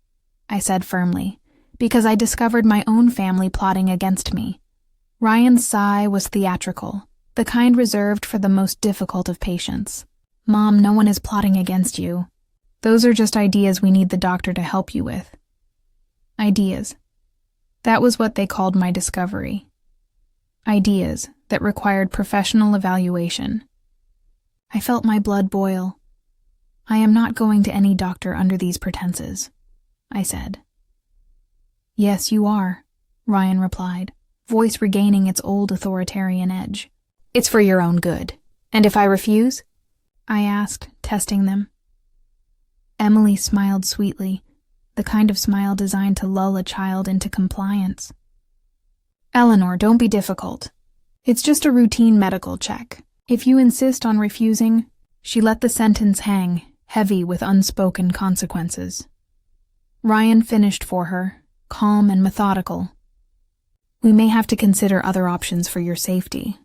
I said firmly, "because I discovered my own family plotting against me." Ryan's sigh was theatrical, the kind reserved for the most difficult of patients. "Mom, no one is plotting against you. Those are just ideas we need the doctor to help you with." Ideas. That was what they called my discovery. Ideas that required professional evaluation. I felt my blood boil. "I am not going to any doctor under these pretenses," I said. "Yes, you are," Ryan replied, voice regaining its old authoritarian edge. "It's for your own good. And if I refuse?" I asked, testing them. Emily smiled sweetly, the kind of smile designed to lull a child into compliance. "Eleanor, don't be difficult. It's just a routine medical check. If you insist on refusing..." She let the sentence hang, heavy with unspoken consequences. Ryan finished for her, calm and methodical. "We may have to consider other options for your safety.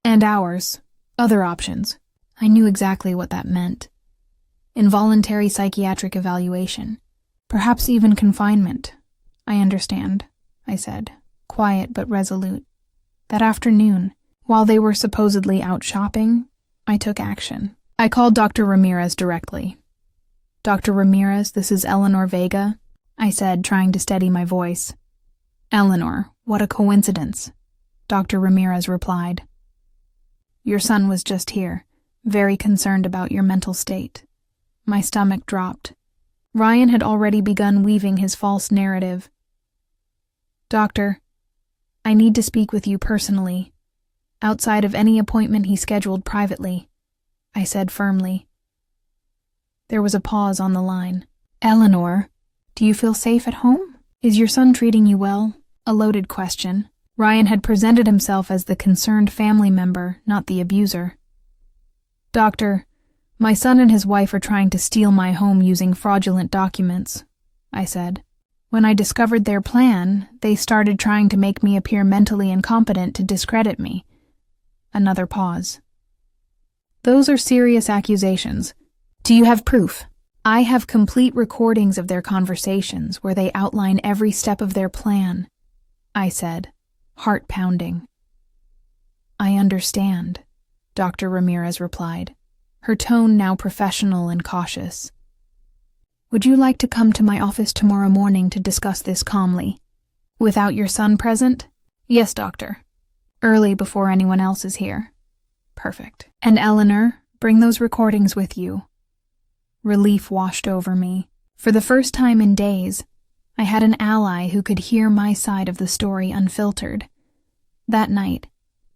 And ours. Other options." I knew exactly what that meant. Involuntary psychiatric evaluation. Perhaps even confinement. "I understand," I said, quiet but resolute. That afternoon, while they were supposedly out shopping, I took action. I called Dr. Ramirez directly. "Dr. Ramirez, this is Eleanor Vega," I said, trying to steady my voice. "Eleanor, what a coincidence," Dr. Ramirez replied. "Your son was just here, very concerned about your mental state." My stomach dropped. Ryan had already begun weaving his false narrative. "Doctor, I need to speak with you personally, outside of any appointment he scheduled privately," I said firmly. There was a pause on the line. "Eleanor, do you feel safe at home? Is your son treating you well?" A loaded question. Ryan had presented himself as the concerned family member, not the abuser. "Doctor, my son and his wife are trying to steal my home using fraudulent documents," I said. "When I discovered their plan, they started trying to make me appear mentally incompetent to discredit me." Another pause. "Those are serious accusations. Do you have proof?" "I have complete recordings of their conversations where they outline every step of their plan," I said, heart pounding. "I understand," Dr. Ramirez replied, her tone now professional and cautious. "Would you like to come to my office tomorrow morning to discuss this calmly? Without your son present?" "Yes, doctor. Early before anyone else is here." "Perfect. And Eleanor, bring those recordings with you." Relief washed over me. For the first time in days, I had an ally who could hear my side of the story unfiltered. That night,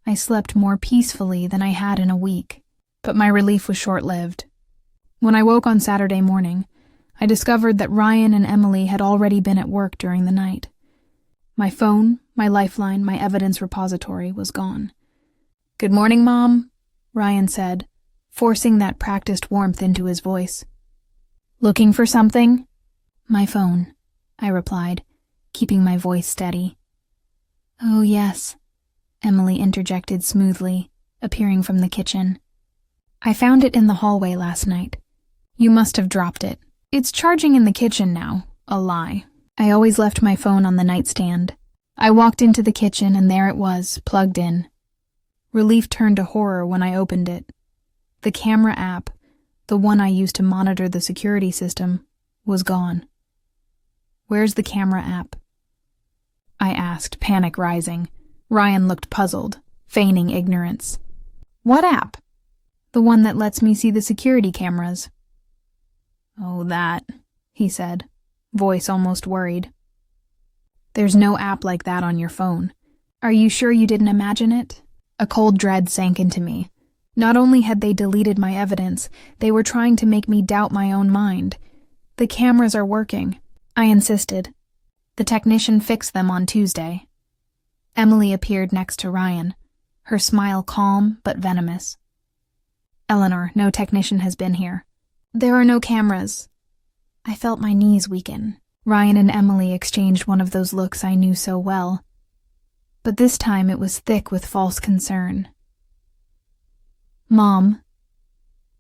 I slept more peacefully than I had in a week, but my relief was short-lived. When I woke on Saturday morning, I discovered that Ryan and Emily had already been at work during the night. My phone, my lifeline, my evidence repository was gone. "Good morning, Mom," Ryan said, forcing that practiced warmth into his voice. "Looking for something?" "My phone," I replied, keeping my voice steady. "Oh, yes," Emily interjected smoothly, appearing from the kitchen. "I found it in the hallway last night. You must have dropped it. It's charging in the kitchen now." A lie. I always left my phone on the nightstand. I walked into the kitchen and there it was, plugged in. Relief turned to horror when I opened it. The camera app, the one I used to monitor the security system, was gone. "Where's the camera app?" I asked, panic rising. Ryan looked puzzled, feigning ignorance. "What app?" "The one that lets me see the security cameras." "Oh, that," he said, voice almost worried. "There's no app like that on your phone. Are you sure you didn't imagine it?" A cold dread sank into me. Not only had they deleted my evidence, they were trying to make me doubt my own mind. The cameras are working, I insisted. The technician fixed them on Tuesday. Emily appeared next to Ryan, her smile calm but venomous. Eleanor, no technician has been here. There are no cameras. I felt my knees weaken. Ryan and Emily exchanged one of those looks I knew so well. But this time it was thick with false concern. Mom,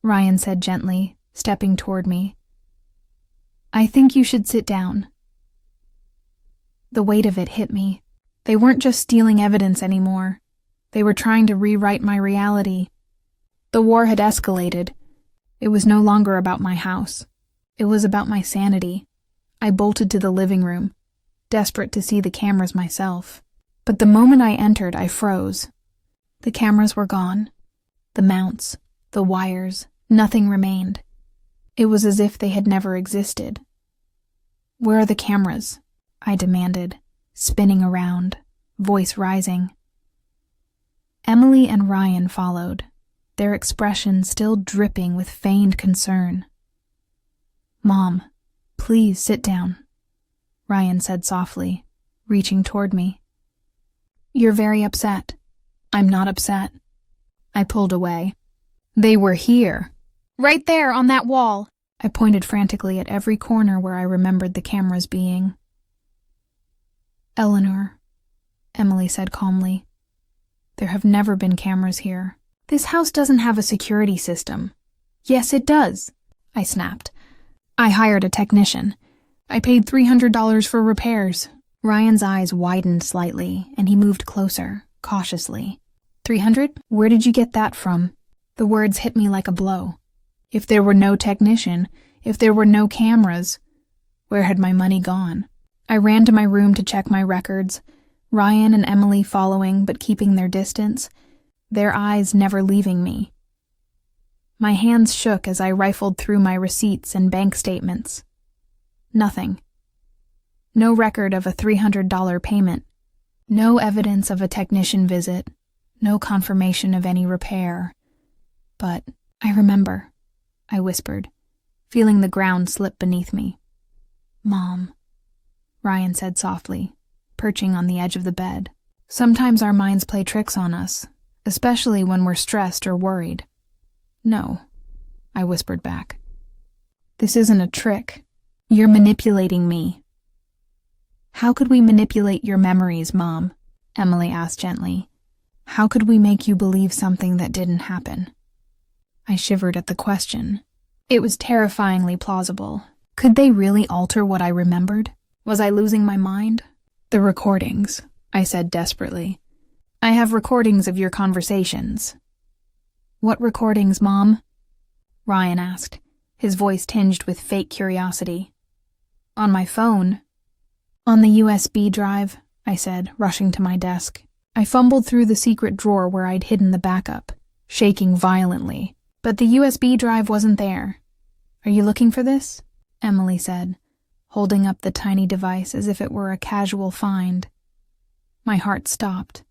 Ryan said gently, stepping toward me. I think you should sit down. The weight of it hit me. They weren't just stealing evidence anymore. They were trying to rewrite my reality. The war had escalated. It was no longer about my house. It was about my sanity. I bolted to the living room, desperate to see the cameras myself. But the moment I entered, I froze. The cameras were gone. The mounts, the wires, nothing remained. It was as if they had never existed. Where are the cameras? I demanded, spinning around, voice rising. Emily and Ryan followed, their expression still dripping with feigned concern. Mom, please sit down, Ryan said softly, reaching toward me. You're very upset. I'm not upset. I pulled away. They were here. Right there on that wall. I pointed frantically at every corner where I remembered the cameras being. Eleanor, Emily said calmly. There have never been cameras here. This house doesn't have a security system. Yes, it does, I snapped. I hired a technician. I paid $300 for repairs. Ryan's eyes widened slightly, and he moved closer, cautiously. 300? Where did you get that from? The words hit me like a blow. If there were no technician, if there were no cameras, where had my money gone? I ran to my room to check my records, Ryan and Emily following but keeping their distance, their eyes never leaving me. My hands shook as I rifled through my receipts and bank statements. Nothing. No record of a $300 payment. No evidence of a technician visit. No confirmation of any repair. But I remember, I whispered, feeling the ground slip beneath me. Mom, Ryan said softly, perching on the edge of the bed. Sometimes our minds play tricks on us, especially when we're stressed or worried. No, I whispered back. This isn't a trick. You're manipulating me. How could we manipulate your memories, Mom? Emily asked gently. How could we make you believe something that didn't happen? I shivered at the question. It was terrifyingly plausible. Could they really alter what I remembered? Was I losing my mind? The recordings, I said desperately. I have recordings of your conversations. What recordings, Mom? Ryan asked, his voice tinged with fake curiosity. On my phone. On the USB drive, I said, rushing to my desk. I fumbled through the secret drawer where I'd hidden the backup, shaking violently. But the USB drive wasn't there. Are you looking for this? Emily said, holding up the tiny device as if it were a casual find. My heart stopped.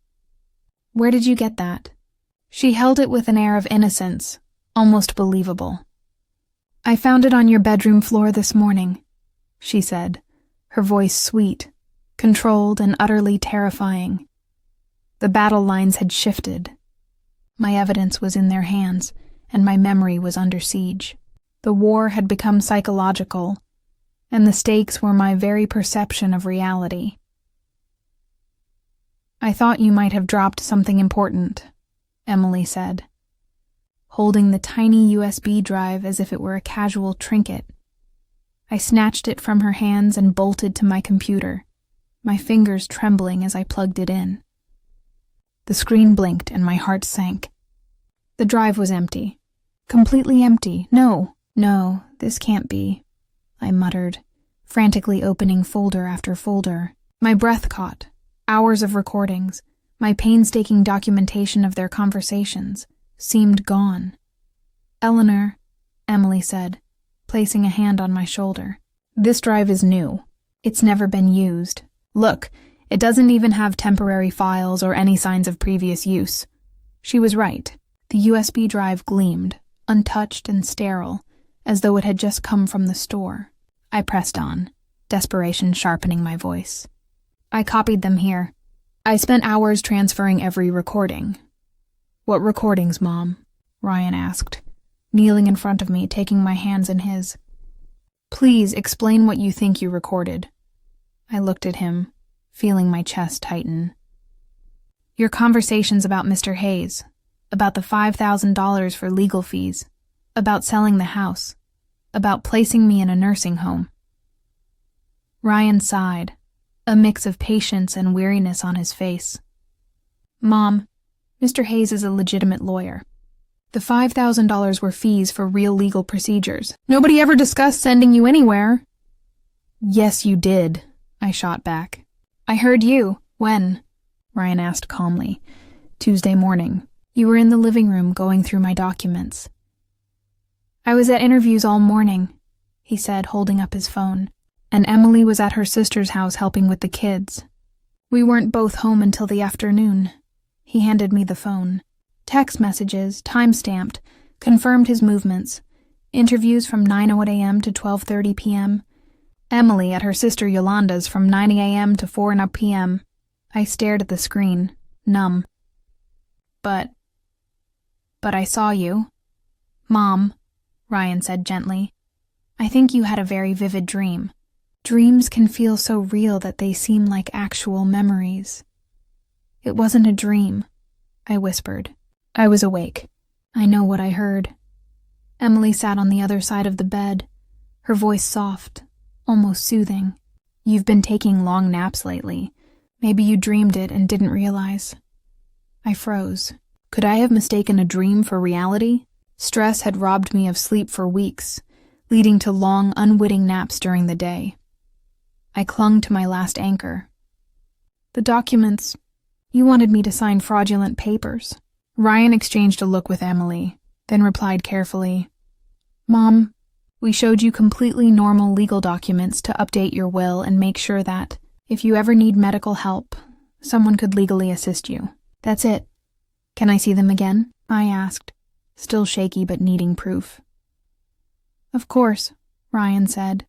Where did you get that? She held it with an air of innocence, almost believable. I found it on your bedroom floor this morning, she said, her voice sweet, controlled and utterly terrifying. The battle lines had shifted. My evidence was in their hands, and my memory was under siege. The war had become psychological, and the stakes were my very perception of reality. I thought you might have dropped something important, Emily said, holding the tiny USB drive as if it were a casual trinket. I snatched it from her hands and bolted to my computer, my fingers trembling as I plugged it in. The screen blinked and my heart sank. The drive was empty. Completely empty. No, this can't be, I muttered, frantically opening folder after folder. My breath caught. Hours of recordings, my painstaking documentation of their conversations, seemed gone. Eleanor, Emily said, placing a hand on my shoulder. This drive is new. It's never been used. Look, it doesn't even have temporary files or any signs of previous use. She was right. The USB drive gleamed, untouched and sterile, as though it had just come from the store. I pressed on, desperation sharpening my voice. I copied them here. I spent hours transferring every recording. What recordings, Mom? Ryan asked, kneeling in front of me, taking my hands in his. Please explain what you think you recorded. I looked at him, feeling my chest tighten. Your conversations about Mr. Hayes, about the $5,000 for legal fees, about selling the house, about placing me in a nursing home. Ryan sighed, a mix of patience and weariness on his face. Mom, Mr. Hayes is a legitimate lawyer. The $5,000 were fees for real legal procedures. Nobody ever discussed sending you anywhere. Yes, you did, I shot back. I heard you. When? Ryan asked calmly. Tuesday morning. You were in the living room going through my documents. I was at interviews all morning, he said, holding up his phone, and Emily was at her sister's house helping with the kids. We weren't both home until the afternoon. He handed me the phone. Text messages, time-stamped, confirmed his movements. Interviews from 9:08 a.m. to 12:30 p.m. Emily at her sister Yolanda's from 9 a.m. to 4 p.m. I stared at the screen, numb. But I saw you. Mom, Ryan said gently. I think you had a very vivid dream. Dreams can feel so real that they seem like actual memories. It wasn't a dream, I whispered. I was awake. I know what I heard. Emily sat on the other side of the bed, her voice soft, almost soothing. You've been taking long naps lately. Maybe you dreamed it and didn't realize. I froze. Could I have mistaken a dream for reality? Stress had robbed me of sleep for weeks, leading to long, unwitting naps during the day. I clung to my last anchor. The documents. You wanted me to sign fraudulent papers. Ryan exchanged a look with Emily, then replied carefully, Mom, we showed you completely normal legal documents to update your will and make sure that, if you ever need medical help, someone could legally assist you. That's it. Can I see them again? I asked, still shaky but needing proof. Of course, Ryan said,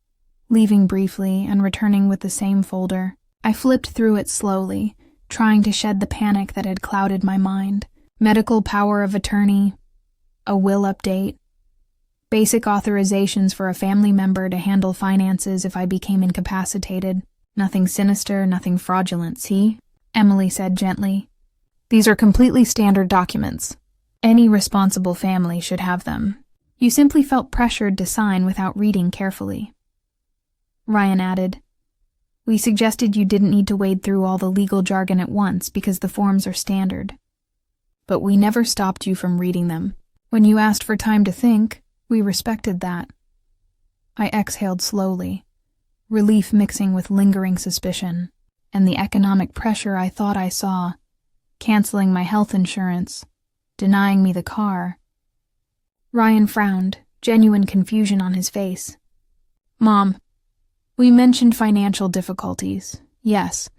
leaving briefly and returning with the same folder. I flipped through it slowly, trying to shed the panic that had clouded my mind. Medical power of attorney, a will update, basic authorizations for a family member to handle finances if I became incapacitated. Nothing sinister, nothing fraudulent, see? Emily said gently. These are completely standard documents. Any responsible family should have them. You simply felt pressured to sign without reading carefully. Ryan added, We suggested you didn't need to wade through all the legal jargon at once because the forms are standard. But we never stopped you from reading them. When you asked for time to think, we respected that. I exhaled slowly, relief mixing with lingering suspicion, and the economic pressure I thought I saw, canceling my health insurance, denying me the car. Ryan frowned, genuine confusion on his face. Mom, we mentioned financial difficulties, yes,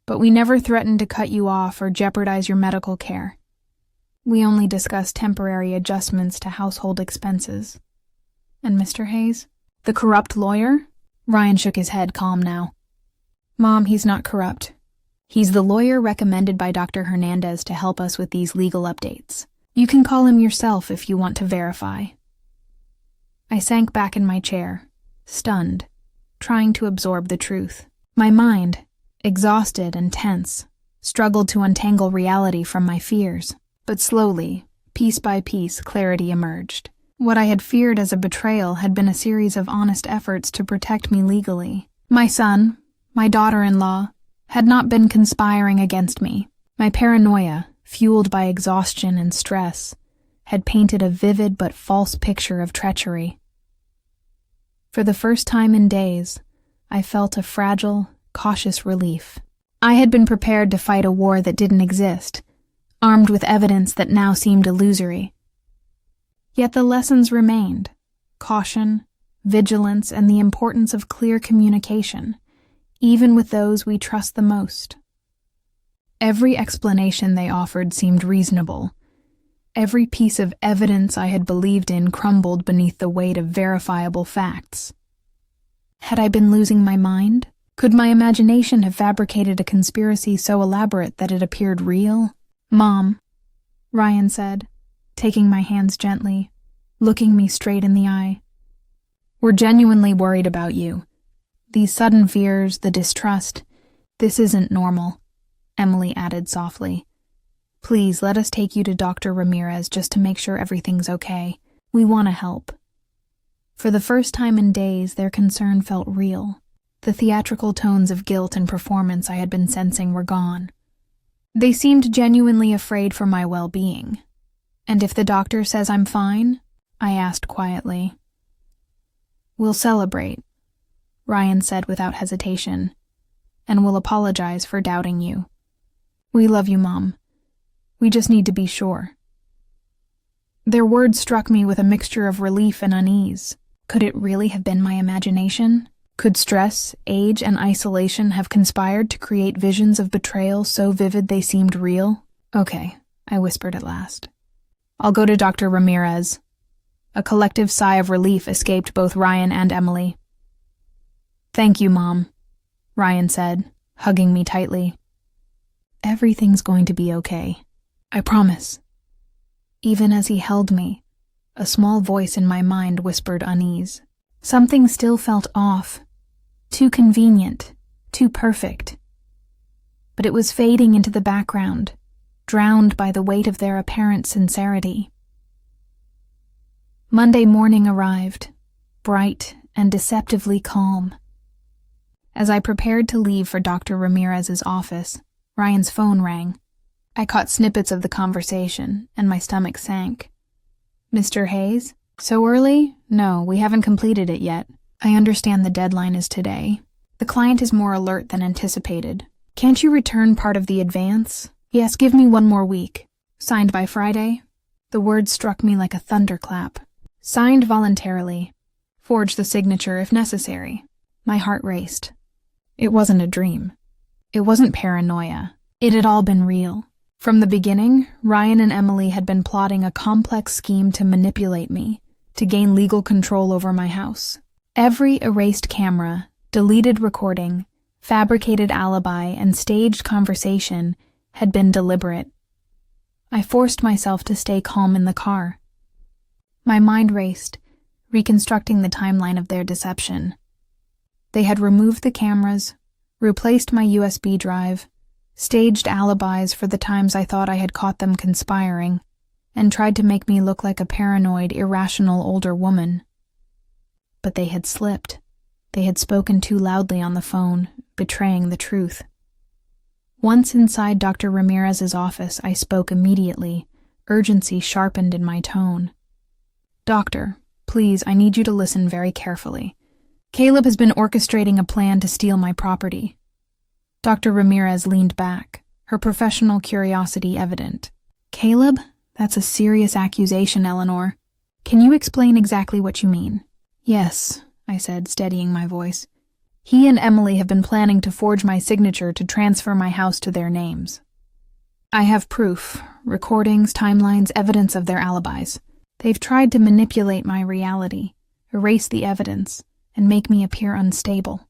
but we never threatened to cut you off or jeopardize your medical care. We only discussed temporary adjustments to household expenses. And Mr. Hayes? The corrupt lawyer? Ryan shook his head, calm now. Mom, he's not corrupt. He's the lawyer recommended by Dr. Hernandez to help us with these legal updates. You can call him yourself if you want to verify. I sank back in my chair, stunned, trying to absorb the truth. My mind, exhausted and tense, struggled to untangle reality from my fears. But slowly, piece by piece, clarity emerged. What I had feared as a betrayal had been a series of honest efforts to protect me legally. My son, my daughter-in-law, had not been conspiring against me. My paranoia, fueled by exhaustion and stress, had painted a vivid but false picture of treachery. For the first time in days, I felt a fragile, cautious relief. I had been prepared to fight a war that didn't exist, armed with evidence that now seemed illusory. Yet the lessons remained: caution, vigilance, and the importance of clear communication, even with those we trust the most. Every explanation they offered seemed reasonable, Every piece of evidence I had believed in crumbled beneath the weight of verifiable facts. Had I been losing my mind? Could my imagination have fabricated a conspiracy so elaborate that it appeared real? "Mom," Ryan said, taking my hands gently, looking me straight in the eye. "We're genuinely worried about you. These sudden fears, the distrust, this isn't normal," Emily added softly. "Please let us take you to Dr. Ramirez just to make sure everything's okay. We want to help." For the first time in days, their concern felt real. The theatrical tones of guilt and performance I had been sensing were gone. They seemed genuinely afraid for my well-being. "And if the doctor says I'm fine?" I asked quietly. "We'll celebrate," Ryan said without hesitation, "and we'll apologize for doubting you. We love you, Mom. We just need to be sure." Their words struck me with a mixture of relief and unease. Could it really have been my imagination? Could stress, age, and isolation have conspired to create visions of betrayal so vivid they seemed real? "Okay," I whispered at last. "I'll go to Dr. Ramirez." A collective sigh of relief escaped both Ryan and Emily. "Thank you, Mom," Ryan said, hugging me tightly. "Everything's going to be okay. I promise." Even as he held me, a small voice in my mind whispered unease. Something still felt off. Too convenient, too perfect. But it was fading into the background, drowned by the weight of their apparent sincerity. Monday morning arrived, bright and deceptively calm. As I prepared to leave for Dr. Ramirez's office, Ryan's phone rang. I caught snippets of the conversation, and my stomach sank. "Mr. Hayes? So early? No, we haven't completed it yet. I understand the deadline is today. The client is more alert than anticipated. Can't you return part of the advance? Yes, give me 1 more week. Signed by Friday?" The words struck me like a thunderclap. Signed voluntarily. Forge the signature if necessary. My heart raced. It wasn't a dream. It wasn't paranoia. It had all been real. From the beginning, Ryan and Emily had been plotting a complex scheme to manipulate me, to gain legal control over my house. Every erased camera, deleted recording, fabricated alibi, and staged conversation had been deliberate. I forced myself to stay calm in the car. My mind raced, reconstructing the timeline of their deception. They had removed the cameras, replaced my USB drive, staged alibis for the times I thought I had caught them conspiring, and tried to make me look like a paranoid, irrational older woman. But they had slipped. They had spoken too loudly on the phone, betraying the truth. Once inside Dr. Ramirez's office, I spoke immediately, urgency sharpened in my tone. "Doctor, please, I need you to listen very carefully. Caleb has been orchestrating a plan to steal my property." Dr. Ramirez leaned back, her professional curiosity evident. "Caleb? That's a serious accusation, Eleanor. Can you explain exactly what you mean?" "Yes," I said, steadying my voice. "He and Emily have been planning to forge my signature to transfer my house to their names. I have proof, recordings, timelines, evidence of their alibis. They've tried to manipulate my reality, erase the evidence, and make me appear unstable."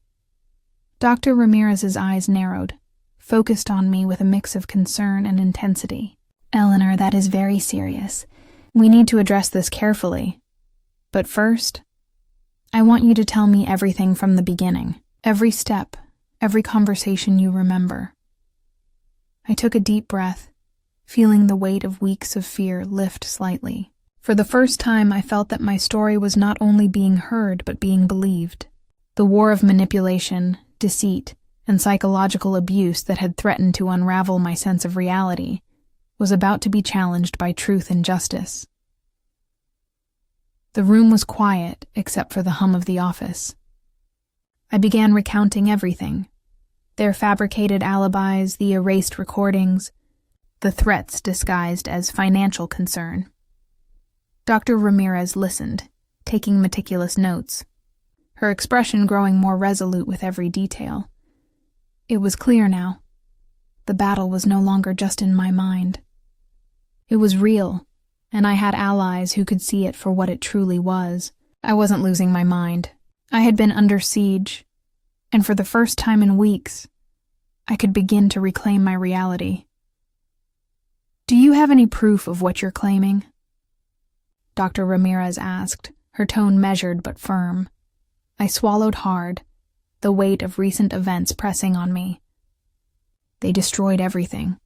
Dr. Ramirez's eyes narrowed, focused on me with a mix of concern and intensity. "Eleanor, that is very serious. We need to address this carefully. But first, I want you to tell me everything from the beginning. Every step, every conversation you remember." I took a deep breath, feeling the weight of weeks of fear lift slightly. For the first time, I felt that my story was not only being heard, but being believed. The war of manipulation, deceit, and psychological abuse that had threatened to unravel my sense of reality was about to be challenged by truth and justice. The room was quiet, except for the hum of the office. I began recounting everything. Their fabricated alibis, the erased recordings, the threats disguised as financial concern. Dr. Ramirez listened, taking meticulous notes, her expression growing more resolute with every detail. It was clear now. The battle was no longer just in my mind. It was real, and I had allies who could see it for what it truly was. I wasn't losing my mind. I had been under siege, and for the first time in weeks, I could begin to reclaim my reality. "Do you have any proof of what you're claiming?" Dr. Ramirez asked, her tone measured but firm. I swallowed hard, the weight of recent events pressing on me. "They destroyed everything.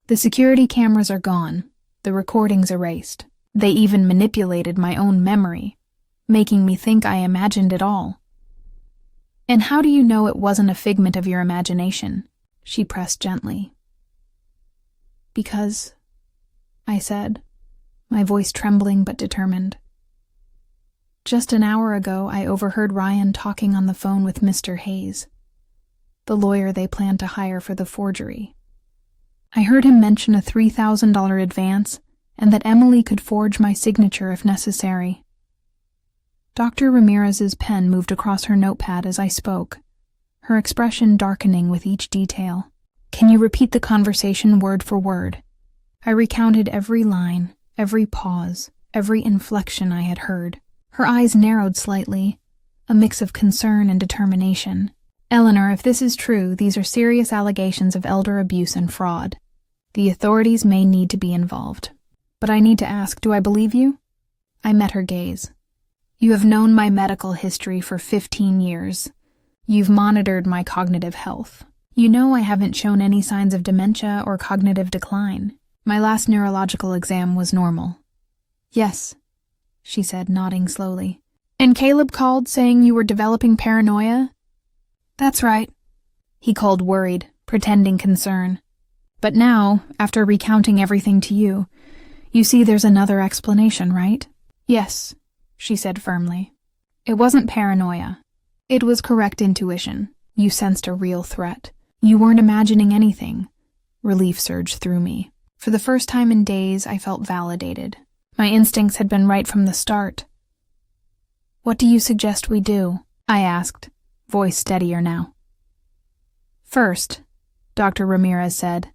The security cameras are gone, the recordings erased. They even manipulated my own memory, making me think I imagined it all." "And how do you know it wasn't a figment of your imagination?" she pressed gently. "Because," I said, my voice trembling but determined. "Just an hour ago, I overheard Ryan talking on the phone with Mr. Hayes, the lawyer they planned to hire for the forgery. I heard him mention a $3,000 advance and that Emily could forge my signature if necessary." Dr. Ramirez's pen moved across her notepad as I spoke, her expression darkening with each detail. "Can you repeat the conversation word for word?" I recounted every line, every pause, every inflection I had heard. Her eyes narrowed slightly, a mix of concern and determination. "Eleanor, if this is true, these are serious allegations of elder abuse and fraud. The authorities may need to be involved. But I need to ask, do I believe you?" I met her gaze. "You have known my medical history for 15 years. You've monitored my cognitive health. You know I haven't shown any signs of dementia or cognitive decline. My last neurological exam was normal." "Yes," she said, nodding slowly. "And Caleb called saying you were developing paranoia?" "That's right," he called, worried, pretending concern. "But now, after recounting everything to you, you see there's another explanation, right?" "Yes," she said firmly. "It wasn't paranoia. It was correct intuition. You sensed a real threat. You weren't imagining anything." Relief surged through me. For the first time in days, I felt validated. My instincts had been right from the start. "What do you suggest we do?" I asked, voice steadier now. "First," Dr. Ramirez said,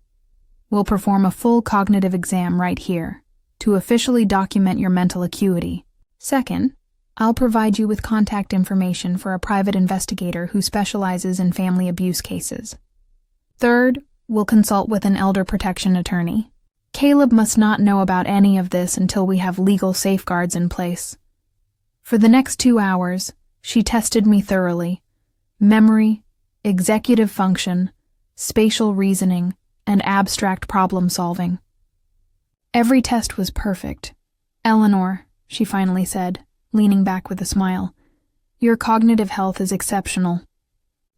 "we'll perform a full cognitive exam right here, to officially document your mental acuity. Second, I'll provide you with contact information for a private investigator who specializes in family abuse cases. Third, we'll consult with an elder protection attorney. Caleb must not know about any of this until we have legal safeguards in place." For the next 2 hours, she tested me thoroughly. Memory, executive function, spatial reasoning, and abstract problem solving. Every test was perfect. "Eleanor," she finally said, leaning back with a smile, "your cognitive health is exceptional.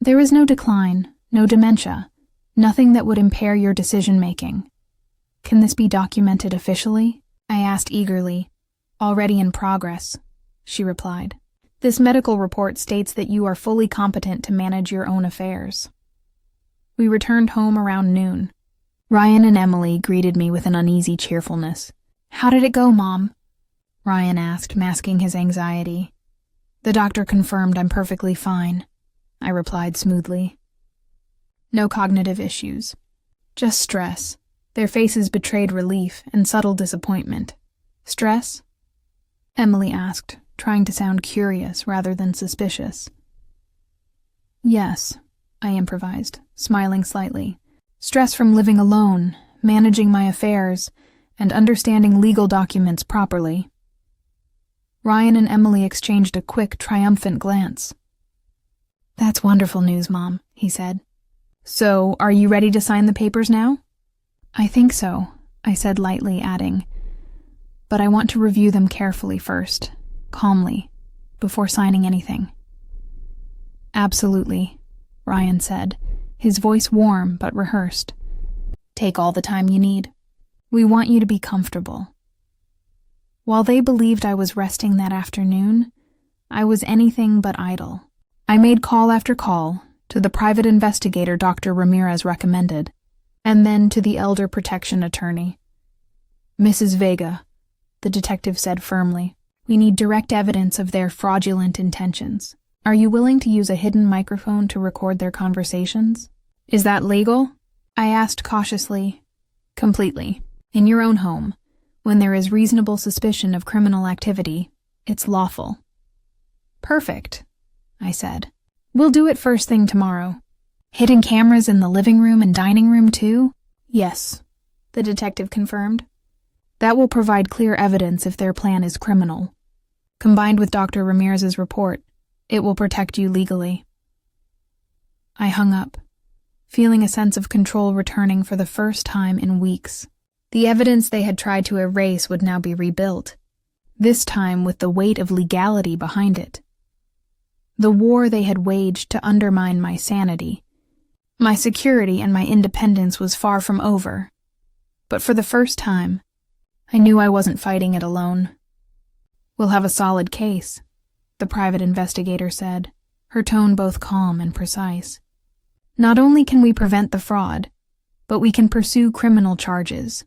There is no decline, no dementia, nothing that would impair your decision-making. Can this be documented officially?" I asked eagerly. "Already in progress," she replied. "This medical report states that you are fully competent to manage your own affairs." We returned home around noon. Ryan and Emily greeted me with an uneasy cheerfulness. "How did it go, Mom?" Ryan asked, masking his anxiety. "The doctor confirmed I'm perfectly fine," I replied smoothly. "No cognitive issues. Just stress." Their faces betrayed relief and subtle disappointment. "Stress?" Emily asked, trying to sound curious rather than suspicious. "Yes," I improvised, smiling slightly. "Stress from living alone, managing my affairs, and understanding legal documents properly." Ryan and Emily exchanged a quick, triumphant glance. "That's wonderful news, Mom," he said. "So, are you ready to sign the papers now?" "I think so," I said lightly, adding, "but I want to review them carefully first, calmly, before signing anything." "Absolutely," Ryan said, his voice warm but rehearsed. "Take all the time you need. We want you to be comfortable." While they believed I was resting that afternoon, I was anything but idle. I made call after call to the private investigator Dr. Ramirez recommended, and then to the elder protection attorney. "Mrs. Vega," the detective said firmly, "we need direct evidence of their fraudulent intentions. Are you willing to use a hidden microphone to record their conversations?" "Is that legal?" I asked cautiously. "Completely. In your own home, When there is reasonable suspicion of criminal activity, it's lawful. Perfect, I said. We'll do it first thing tomorrow. Hidden cameras in the living room and dining room too? Yes, the detective confirmed. That will provide clear evidence if their plan is criminal. Combined with Dr. Ramirez's report, it will protect you legally. I hung up, feeling a sense of control returning for the first time in weeks. The evidence they had tried to erase would now be rebuilt, this time with the weight of legality behind it. The war they had waged to undermine my sanity, my security and my independence was far from over. But for the first time, I knew I wasn't fighting it alone. We'll have a solid case, the private investigator said, her tone both calm and precise. Not only can we prevent the fraud, but we can pursue criminal charges.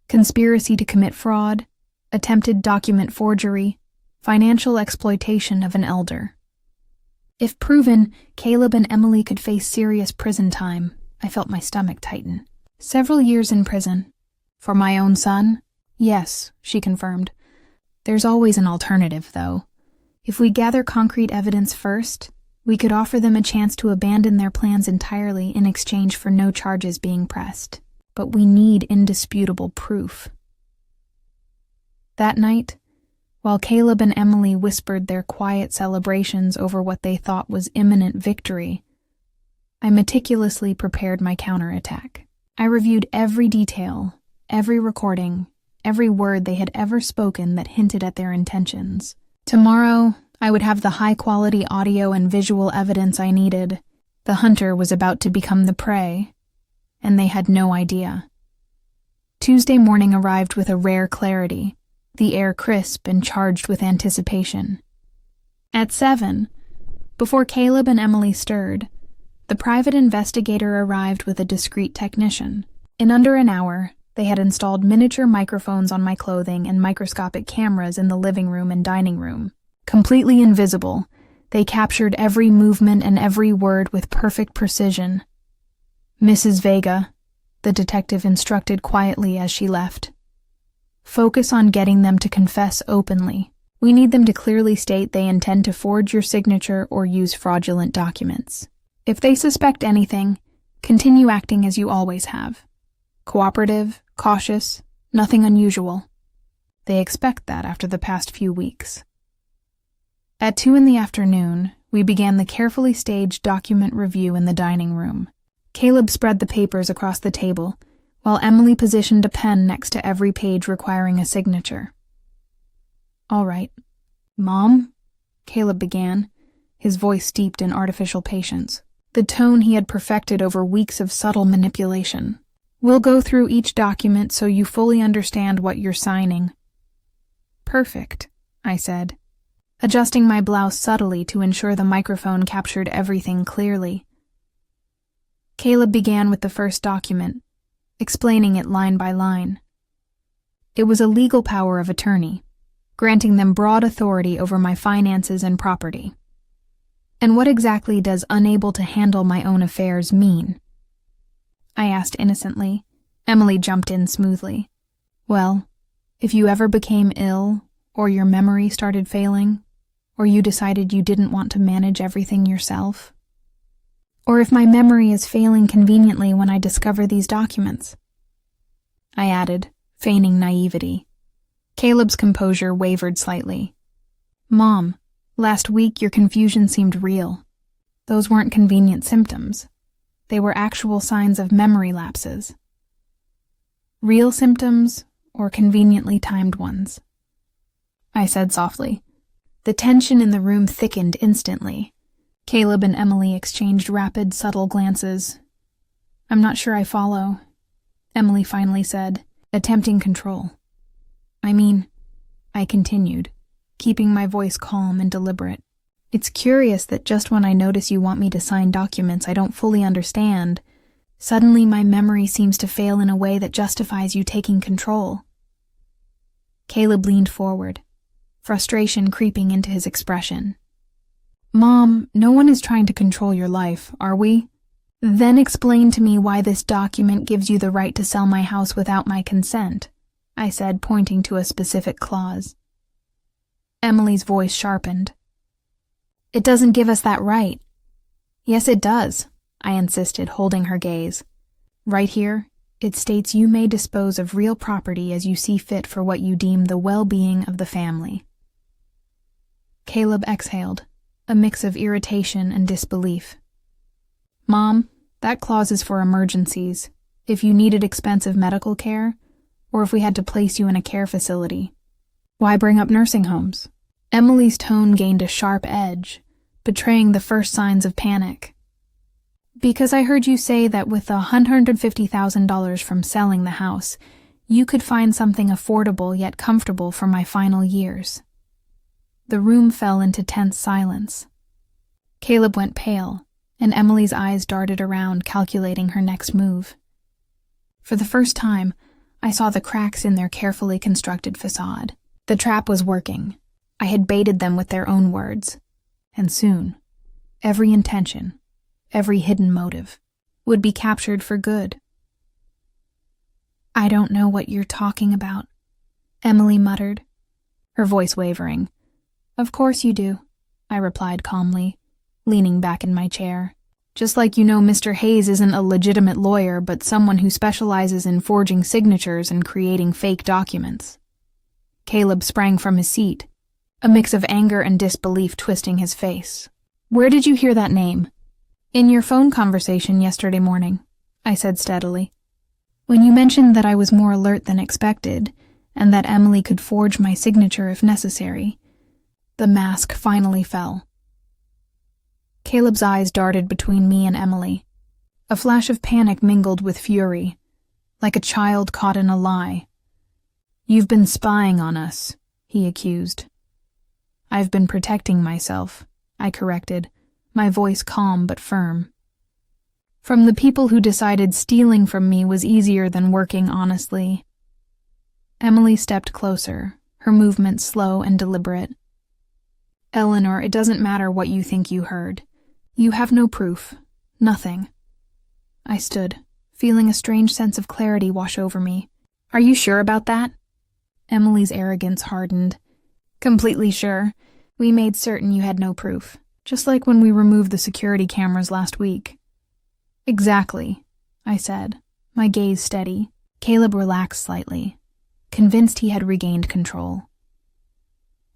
Conspiracy to commit fraud, attempted document forgery, financial exploitation of an elder. If proven, Caleb and Emily could face serious prison time. I felt my stomach tighten. Several years in prison. For my own son? Yes, she confirmed. There's always an alternative, though. If we gather concrete evidence first, we could offer them a chance to abandon their plans entirely in exchange for no charges being pressed. But we need indisputable proof. That night, while Caleb and Emily whispered their quiet celebrations over what they thought was imminent victory, I meticulously prepared my counterattack. I reviewed every detail, every recording, every word they had ever spoken that hinted at their intentions. Tomorrow, I would have the high-quality audio and visual evidence I needed. The hunter was about to become the prey, and they had no idea. Tuesday morning arrived with a rare clarity, the air crisp and charged with anticipation. At 7, before Caleb and Emily stirred, the private investigator arrived with a discreet technician. In under an hour, they had installed miniature microphones on my clothing and microscopic cameras in the living room and dining room. Completely invisible, they captured every movement and every word with perfect precision. Mrs. Vega, the detective instructed quietly as she left. Focus on getting them to confess openly. We need them to clearly state they intend to forge your signature or use fraudulent documents. If they suspect anything, continue acting as you always have. Cooperative, cautious, nothing unusual. They expect that after the past few weeks. At 2 in the afternoon, we began the carefully staged document review in the dining room. Caleb spread the papers across the table, while Emily positioned a pen next to every page requiring a signature. All right. Mom? Caleb began, his voice steeped in artificial patience, the tone he had perfected over weeks of subtle manipulation. We'll go through each document so you fully understand what you're signing. Perfect, I said, adjusting my blouse subtly to ensure the microphone captured everything clearly. Caleb began with the first document, explaining it line by line. It was a legal power of attorney, granting them broad authority over my finances and property. And what exactly does unable to handle my own affairs mean? I asked innocently. Emily jumped in smoothly. Well, if you ever became ill, or your memory started failing, or you decided you didn't want to manage everything yourself, or if my memory is failing conveniently when I discover these documents. I added, feigning naivety. Caleb's composure wavered slightly. Mom, last week your confusion seemed real. Those weren't convenient symptoms. They were actual signs of memory lapses. Real symptoms or conveniently timed ones? I said softly. The tension in the room thickened instantly. Caleb and Emily exchanged rapid, subtle glances. I'm not sure I follow, Emily finally said, attempting control. I continued, keeping my voice calm and deliberate. It's curious that just when I notice you want me to sign documents I don't fully understand, suddenly my memory seems to fail in a way that justifies you taking control. Caleb leaned forward, frustration creeping into his expression. Mom, no one is trying to control your life, are we? Then explain to me why this document gives you the right to sell my house without my consent. I said, pointing to a specific clause. Emily's voice sharpened. It doesn't give us that right. Yes, it does, I insisted, holding her gaze. Right here, it states you may dispose of real property as you see fit for what you deem the well-being of the family. Caleb exhaled, a mix of irritation and disbelief. Mom, that clause is for emergencies, if you needed expensive medical care, or if we had to place you in a care facility. Why bring up nursing homes? Emily's tone gained a sharp edge, betraying the first signs of panic. Because I heard you say that with $150,000 from selling the house, you could find something affordable yet comfortable for my final years. The room fell into tense silence. Caleb went pale, and Emily's eyes darted around, calculating her next move. For the first time, I saw the cracks in their carefully constructed facade. The trap was working. I had baited them with their own words. And soon, every intention, every hidden motive, would be captured for good. I don't know what you're talking about, Emily muttered, her voice wavering. Of course you do, I replied calmly, leaning back in my chair. Just like you know Mr. Hayes isn't a legitimate lawyer, but someone who specializes in forging signatures and creating fake documents. Caleb sprang from his seat, a mix of anger and disbelief twisting his face. Where did you hear that name? In your phone conversation yesterday morning, I said steadily. When you mentioned that I was more alert than expected, and that Emily could forge my signature if necessary, the mask finally fell. Caleb's eyes darted between me and Emily. A flash of panic mingled with fury, like a child caught in a lie. You've been spying on us, he accused. I've been protecting myself, I corrected, my voice calm but firm. From the people who decided stealing from me was easier than working honestly. Emily stepped closer, her movements slow and deliberate. Eleanor, it doesn't matter what you think you heard. You have no proof. Nothing. I stood, feeling a strange sense of clarity wash over me. Are you sure about that? Emily's arrogance hardened. Completely sure. We made certain you had no proof, just like when we removed the security cameras last week. Exactly, I said, my gaze steady. Caleb relaxed slightly, convinced he had regained control.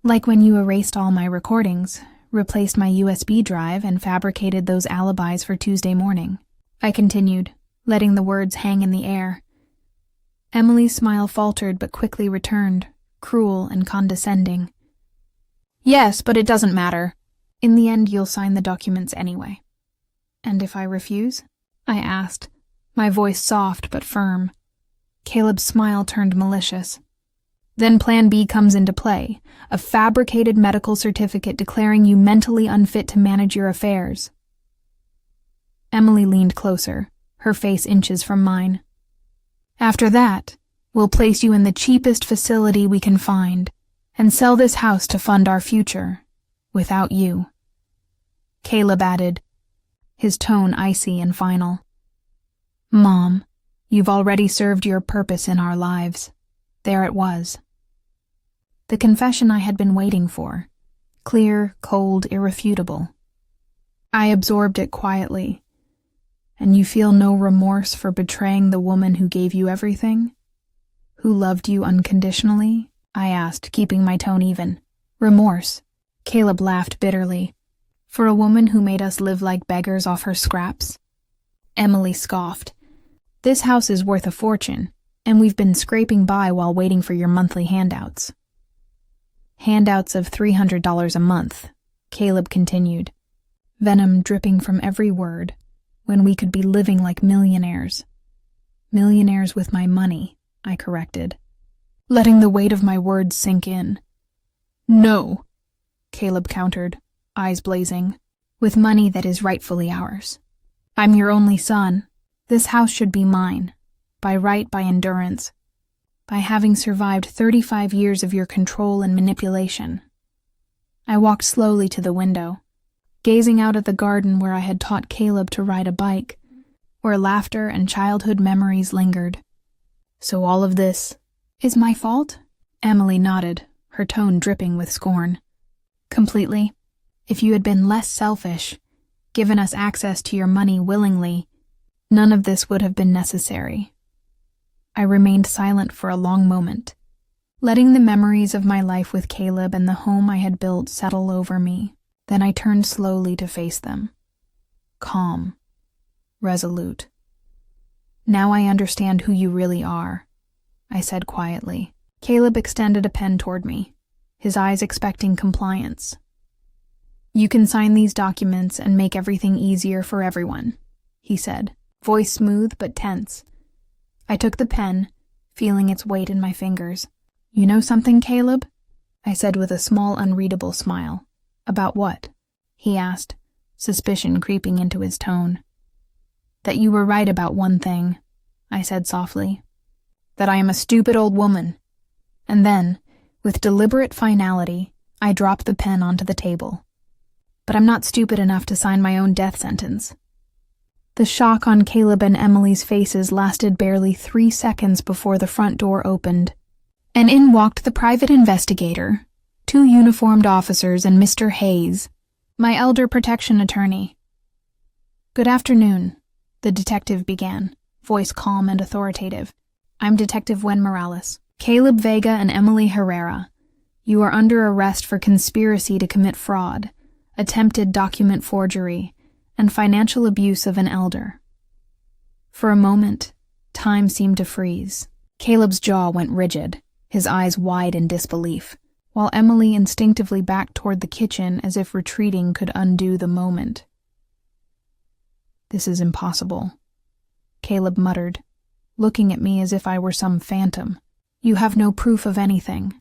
Like when you erased all my recordings, replaced my USB drive, and fabricated those alibis for Tuesday morning. I continued, letting the words hang in the air. Emily's smile faltered but quickly returned, cruel and condescending. Yes, but it doesn't matter. In the end, you'll sign the documents anyway. And if I refuse? I asked, my voice soft but firm. Caleb's smile turned malicious. Then Plan B comes into play, a fabricated medical certificate declaring you mentally unfit to manage your affairs. Emily leaned closer, her face inches from mine. After that, we'll place you in the cheapest facility we can find and sell this house to fund our future, without you. Caleb added, his tone icy and final. Mom, you've already served your purpose in our lives. There it was. The confession I had been waiting for, clear, cold, irrefutable. I absorbed it quietly. And you feel no remorse for betraying the woman who gave you everything? Who loved you unconditionally? I asked, keeping my tone even. Remorse. Caleb laughed bitterly. For a woman who made us live like beggars off her scraps? Emily scoffed. This house is worth a fortune, and we've been scraping by while waiting for your monthly handouts. Handouts of $300 a month, Caleb continued, venom dripping from every word, when we could be living like millionaires. Millionaires with my money, I corrected, letting the weight of my words sink in. No, Caleb countered, eyes blazing, with money that is rightfully ours. I'm your only son. This house should be mine, by right, by endurance, by having survived 35 years of your control and manipulation. I walked slowly to the window, gazing out at the garden where I had taught Caleb to ride a bike, where laughter and childhood memories lingered. So all of this, Is my fault? Emily nodded, her tone dripping with scorn. Completely. If you had been less selfish, given us access to your money willingly, none of this would have been necessary. I remained silent for a long moment, letting the memories of my life with Caleb and the home I had built settle over me. Then I turned slowly to face them. Calm. Resolute. Now I understand who you really are, I said quietly. Caleb extended a pen toward me, his eyes expecting compliance. You can sign these documents and make everything easier for everyone, he said, voice smooth but tense. I took the pen, feeling its weight in my fingers. You know something, Caleb? I said with a small, unreadable smile. About what? He asked, suspicion creeping into his tone. That you were right about one thing, I said softly. That I am a stupid old woman. And then, with deliberate finality, I dropped the pen onto the table. But I'm not stupid enough to sign my own death sentence. The shock on Caleb and Emily's faces lasted barely 3 seconds before the front door opened, and in walked the private investigator, 2 uniformed officers, and Mr. Hayes, my elder protection attorney. Good afternoon, the detective began, voice calm and authoritative. I'm Detective Wen Morales. Caleb Vega and Emily Herrera, you are under arrest for conspiracy to commit fraud, attempted document forgery, and financial abuse of an elder. For a moment, time seemed to freeze. Caleb's jaw went rigid, his eyes wide in disbelief, while Emily instinctively backed toward the kitchen as if retreating could undo the moment. This is impossible, Caleb muttered, looking at me as if I were some phantom. You have no proof of anything.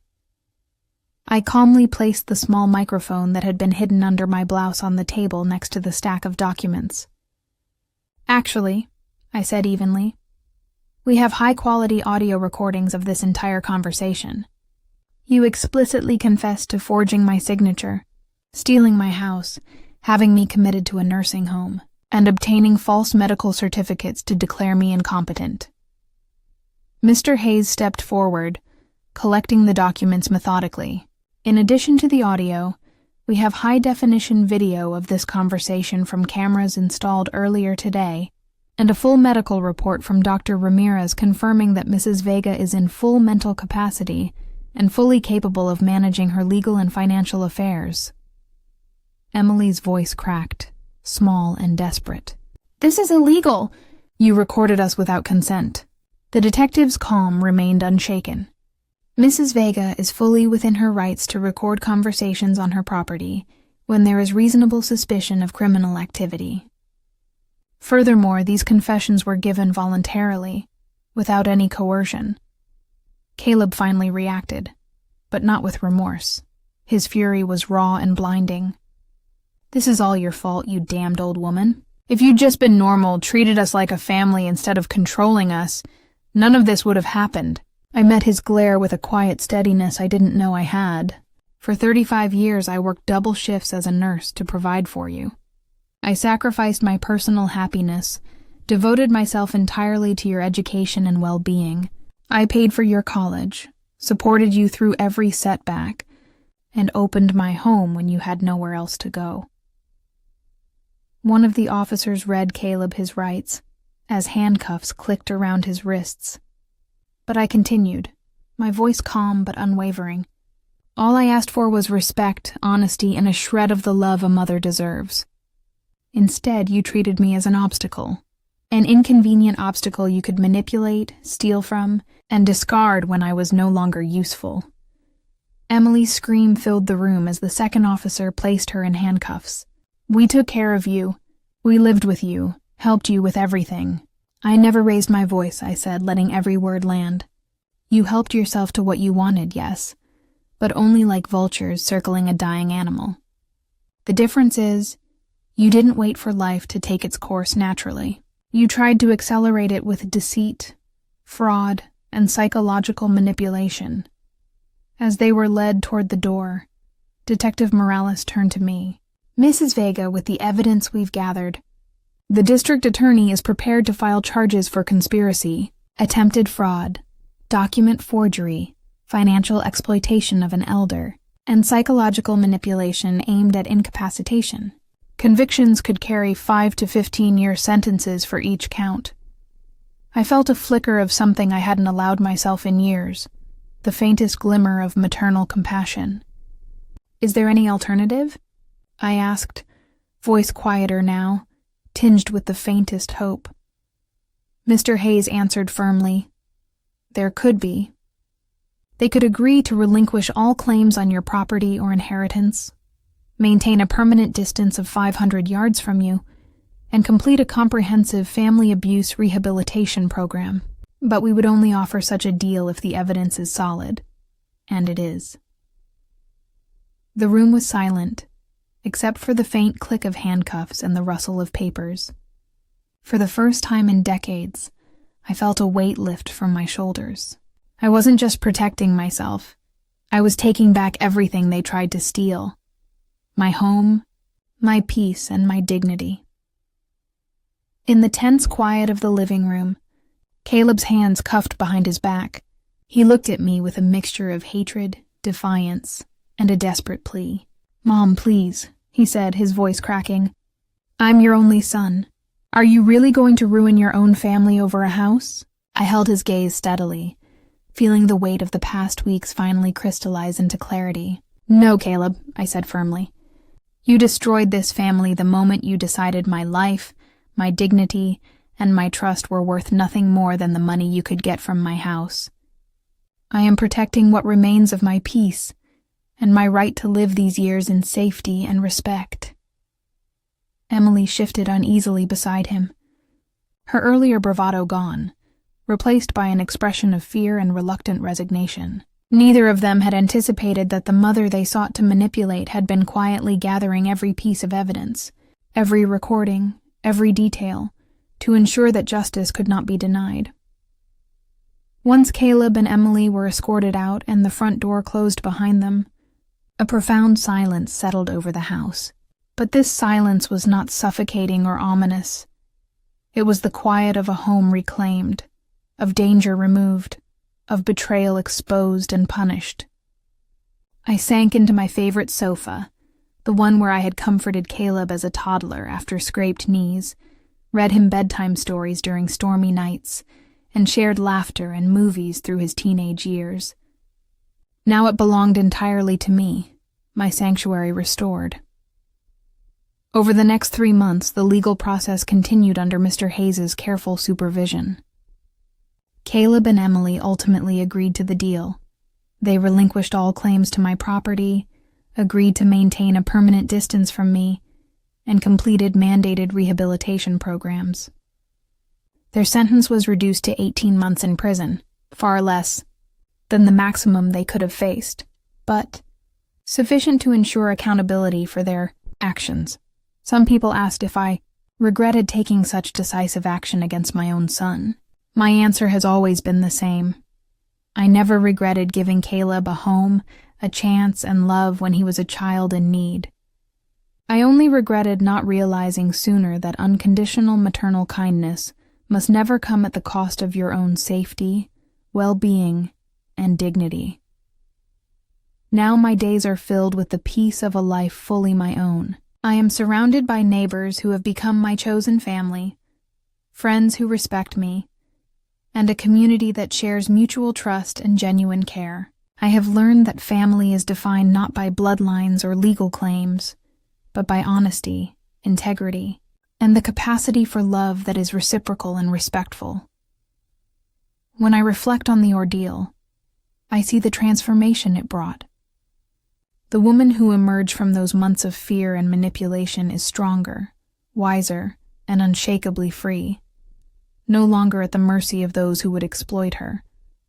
I calmly placed the small microphone that had been hidden under my blouse on the table next to the stack of documents. Actually, I said evenly, we have high-quality audio recordings of this entire conversation. You explicitly confessed to forging my signature, stealing my house, having me committed to a nursing home, and obtaining false medical certificates to declare me incompetent. Mr. Hayes stepped forward, collecting the documents methodically. In addition to the audio, we have high-definition video of this conversation from cameras installed earlier today, and a full medical report from Dr. Ramirez confirming that Mrs. Vega is in full mental capacity and fully capable of managing her legal and financial affairs. Emily's voice cracked, small and desperate. This is illegal! You recorded us without consent. The detective's calm remained unshaken. Mrs. Vega is fully within her rights to record conversations on her property when there is reasonable suspicion of criminal activity. Furthermore, these confessions were given voluntarily, without any coercion. Caleb finally reacted, but not with remorse. His fury was raw and blinding. This is all your fault, you damned old woman. If you'd just been normal, treated us like a family instead of controlling us, none of this would have happened. I met his glare with a quiet steadiness I didn't know I had. For 35 years, I worked double shifts as a nurse to provide for you. I sacrificed my personal happiness, devoted myself entirely to your education and well-being. I paid for your college, supported you through every setback, and opened my home when you had nowhere else to go. One of the officers read Caleb his rights, as handcuffs clicked around his wrists. But I continued, my voice calm but unwavering. All I asked for was respect, honesty, and a shred of the love a mother deserves. Instead, you treated me as an obstacle. An inconvenient obstacle you could manipulate, steal from, and discard when I was no longer useful. Emily's scream filled the room as the second officer placed her in handcuffs. We took care of you. We lived with you, helped you with everything. I never raised my voice, I said, letting every word land. You helped yourself to what you wanted, yes, but only like vultures circling a dying animal. The difference is, you didn't wait for life to take its course naturally. You tried to accelerate it with deceit, fraud, and psychological manipulation. As they were led toward the door, Detective Morales turned to me. Mrs. Vega, with the evidence we've gathered, the district attorney is prepared to file charges for conspiracy, attempted fraud, document forgery, financial exploitation of an elder, and psychological manipulation aimed at incapacitation. Convictions could carry 5 to 15-year sentences for each count. I felt a flicker of something I hadn't allowed myself in years, the faintest glimmer of maternal compassion. "Is there any alternative?" I asked, voice quieter now, tinged with the faintest hope. Mr. Hayes answered firmly, "There could be. They could agree to relinquish all claims on your property or inheritance, maintain a permanent distance of 500 yards from you, and complete a comprehensive family abuse rehabilitation program. But we would only offer such a deal if the evidence is solid. And it is." The room was silent, except for the faint click of handcuffs and the rustle of papers. For the first time in decades, I felt a weight lift from my shoulders. I wasn't just protecting myself. I was taking back everything they tried to steal. My home, my peace, and my dignity. In the tense quiet of the living room, Caleb's hands cuffed behind his back, he looked at me with a mixture of hatred, defiance, and a desperate plea. "Mom, please," he said, his voice cracking. "I'm your only son. Are you really going to ruin your own family over a house?" I held his gaze steadily, feeling the weight of the past weeks finally crystallize into clarity. "No, Caleb," I said firmly. "You destroyed this family the moment you decided my life, my dignity, and my trust were worth nothing more than the money you could get from my house. I am protecting what remains of my peace, and my right to live these years in safety and respect." Emily shifted uneasily beside him, her earlier bravado gone, replaced by an expression of fear and reluctant resignation. Neither of them had anticipated that the mother they sought to manipulate had been quietly gathering every piece of evidence, every recording, every detail, to ensure that justice could not be denied. Once Caleb and Emily were escorted out and the front door closed behind them, a profound silence settled over the house. But this silence was not suffocating or ominous. It was the quiet of a home reclaimed, of danger removed, of betrayal exposed and punished. I sank into my favorite sofa, the one where I had comforted Caleb as a toddler after scraped knees, read him bedtime stories during stormy nights, and shared laughter and movies through his teenage years. Now it belonged entirely to me, my sanctuary restored. Over the next 3 months, the legal process continued under Mr. Hayes's careful supervision. Caleb and Emily ultimately agreed to the deal. They relinquished all claims to my property, agreed to maintain a permanent distance from me, and completed mandated rehabilitation programs. Their sentence was reduced to 18 months in prison, far less than the maximum they could have faced, but sufficient to ensure accountability for their actions. Some people asked if I regretted taking such decisive action against my own son. My answer has always been the same. I never regretted giving Caleb a home, a chance, and love when he was a child in need. I only regretted not realizing sooner that unconditional maternal kindness must never come at the cost of your own safety, well-being, and dignity. Now my days are filled with the peace of a life fully my own. I am surrounded by neighbors who have become my chosen family, friends who respect me, and a community that shares mutual trust and genuine care. I have learned that family is defined not by bloodlines or legal claims, but by honesty, integrity, and the capacity for love that is reciprocal and respectful. When I reflect on the ordeal, I see the transformation it brought. The woman who emerged from those months of fear and manipulation is stronger, wiser, and unshakably free, no longer at the mercy of those who would exploit her,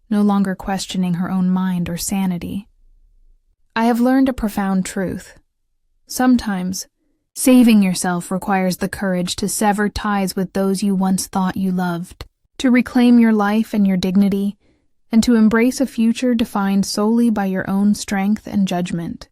no longer questioning her own mind or sanity. I have learned a profound truth. Sometimes, saving yourself requires the courage to sever ties with those you once thought you loved, to reclaim your life and your dignity, and to embrace a future defined solely by your own strength and judgment.